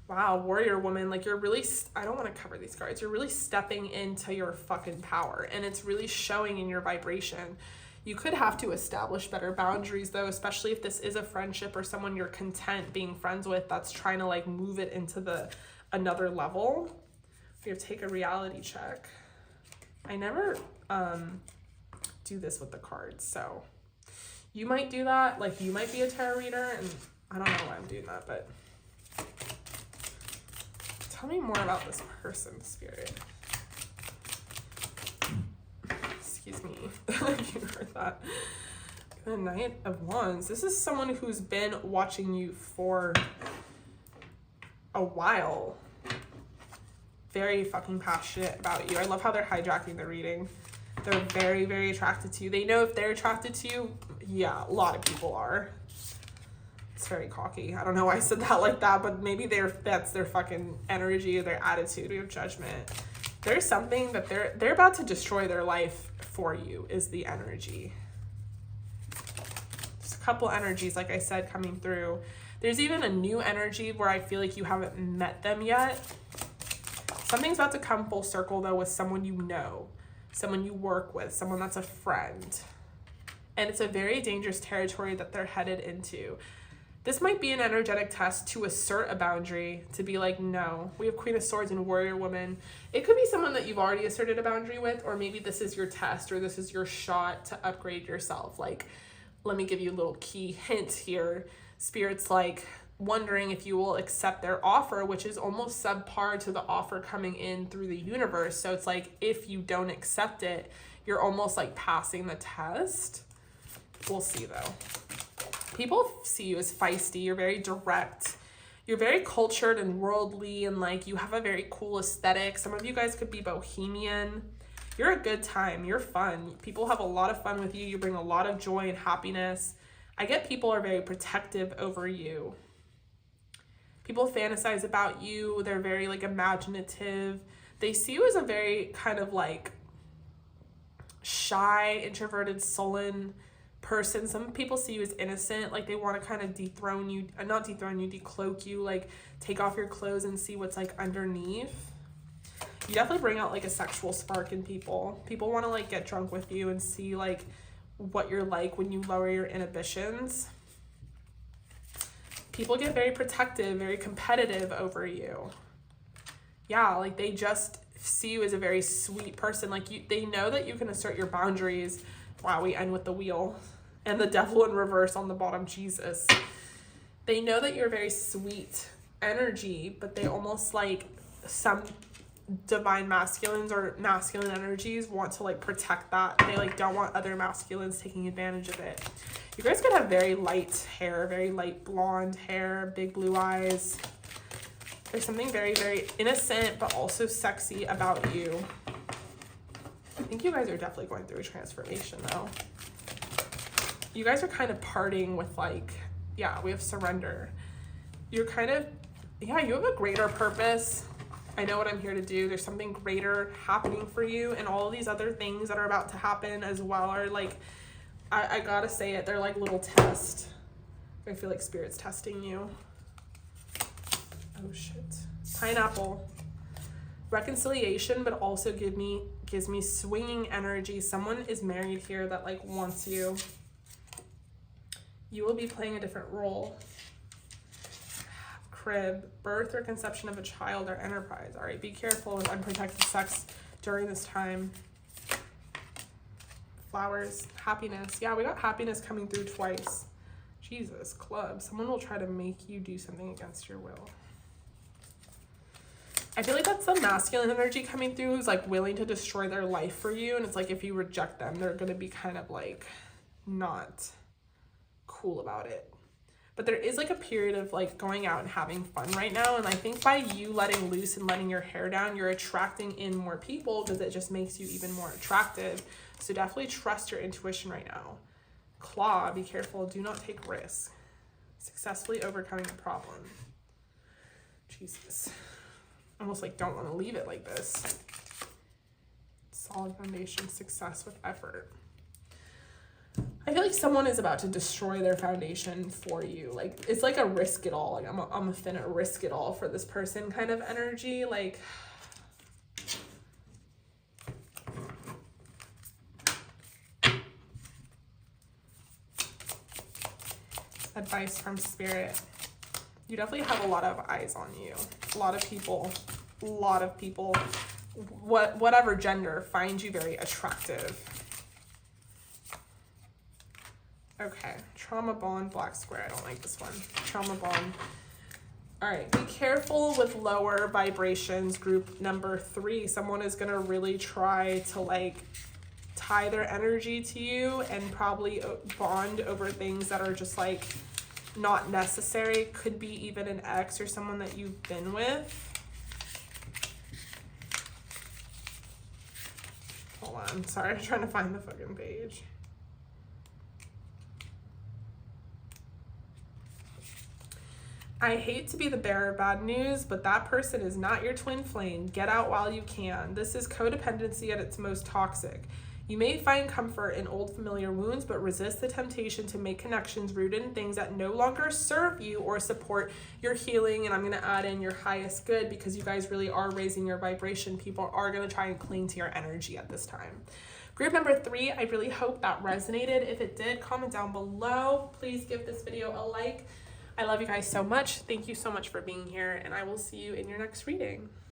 [SPEAKER 1] Wow, Warrior Woman, like you're really, I don't want to cover these cards. You're really stepping into your fucking power, and it's really showing in your vibration. You could have to establish better boundaries though, especially if this is a friendship or someone you're content being friends with that's trying to like move it into another level. We have to take a reality check. I never, do this with the cards, so you might do that. Like, you might be a tarot reader, and I don't know why I'm doing that, but tell me more about this person, Spirit. Excuse me. You heard that. The Knight of Wands. This is someone who's been watching you for a while. Very fucking passionate about you. I love how they're hijacking the reading. They're very, very attracted to you. They know if they're attracted to you, yeah, a lot of people are. It's very cocky. I don't know why I said that like that, but maybe that's their fucking energy or their attitude. We have Judgment. There's something that they're about to destroy their life for you is the energy. There's a couple energies, like I said, coming through. There's even a new energy where I feel like you haven't met them yet. Something's about to come full circle though with someone you know, someone you work with, someone that's a friend. And it's a very dangerous territory that they're headed into. This might be an energetic test to assert a boundary, to be like, no. We have Queen of Swords and Warrior Woman. It could be someone that you've already asserted a boundary with, or maybe this is your test, or this is your shot to upgrade yourself. Like, let me give you a little key hint here. Spirit's like wondering if you will accept their offer, which is almost subpar to the offer coming in through the universe. So it's like, if you don't accept it, you're almost like passing the test. We'll see though. People see you as feisty. You're very direct. You're very cultured and worldly, and like you have a very cool aesthetic. Some of you guys could be bohemian. You're a good time. You're fun. People have a lot of fun with you. You bring a lot of joy and happiness. I get people are very protective over you. People fantasize about you. They're very like imaginative. They see you as a very kind of like shy, introverted, sullen person. Some people see you as innocent, like they want to kind of dethrone you, not dethrone you, decloak you, like take off your clothes and see what's like underneath. You definitely bring out like a sexual spark in people. People want to like get drunk with you and see like what you're like when you lower your inhibitions. People get very protective, very competitive over you. Yeah, like they just see you as a very sweet person. Like they know that you can assert your boundaries. Wow, we end with the wheel and the devil in reverse on the bottom, Jesus. They know that you're very sweet energy, but they almost like some divine masculines or masculine energies want to like protect that. They like don't want other masculines taking advantage of it. You guys could have very light hair, very light blonde hair, big blue eyes. There's something very, very innocent, but also sexy about you. I think you guys are definitely going through a transformation though. You guys are kind of parting with like, yeah, we have surrender. You're kind of, yeah, you have a greater purpose. I know what I'm here to do. There's something greater happening for you, and all of these other things that are about to happen as well are like, I gotta say it, they're like little tests. I feel like Spirit's testing you. Oh shit. Pineapple. Reconciliation, but also gives me swinging energy. Someone is married here that like wants you. You will be playing a different role. Crib, birth or conception of a child or enterprise. All right, be careful with unprotected sex during this time. Flowers, happiness. Yeah, we got happiness coming through twice. Jesus, club. Someone will try to make you do something against your will. I feel like that's some masculine energy coming through who's like willing to destroy their life for you. And it's like if you reject them, they're going to be kind of like not cool about it. But there is like a period of like going out and having fun right now. And I think by you letting loose and letting your hair down, you're attracting in more people because it just makes you even more attractive. So definitely trust your intuition right now. Claw, be careful. Do not take risks. Successfully overcoming a problem. Jesus. Almost like don't want to leave it like this. Solid foundation, success with effort. I feel like someone is about to destroy their foundation for you. Like it's like a risk it all. Like I'm a finna risk it all for this person kind of energy. Like advice from Spirit. You definitely have a lot of eyes on you. A lot of people, whatever gender, find you very attractive. Okay, trauma bond, black square. I don't like this one. Trauma bond. All right, be careful with lower vibrations. Group number 3. Someone is gonna really try to like tie their energy to you and probably bond over things that are just like not necessary. Could be even an ex or someone that you've been with. Hold on, sorry, I'm trying to find the fucking page. I hate to be the bearer of bad news, but that person is not your twin flame. Get out while you can. This is codependency at its most toxic. You may find comfort in old familiar wounds, but resist the temptation to make connections rooted in things that no longer serve you or support your healing. And I'm going to add in your highest good, because you guys really are raising your vibration. People are going to try and cling to your energy at this time. Group number 3, I really hope that resonated. If it did, comment down below. Please give this video a like. I love you guys so much. Thank you so much for being here, and I will see you in your next reading.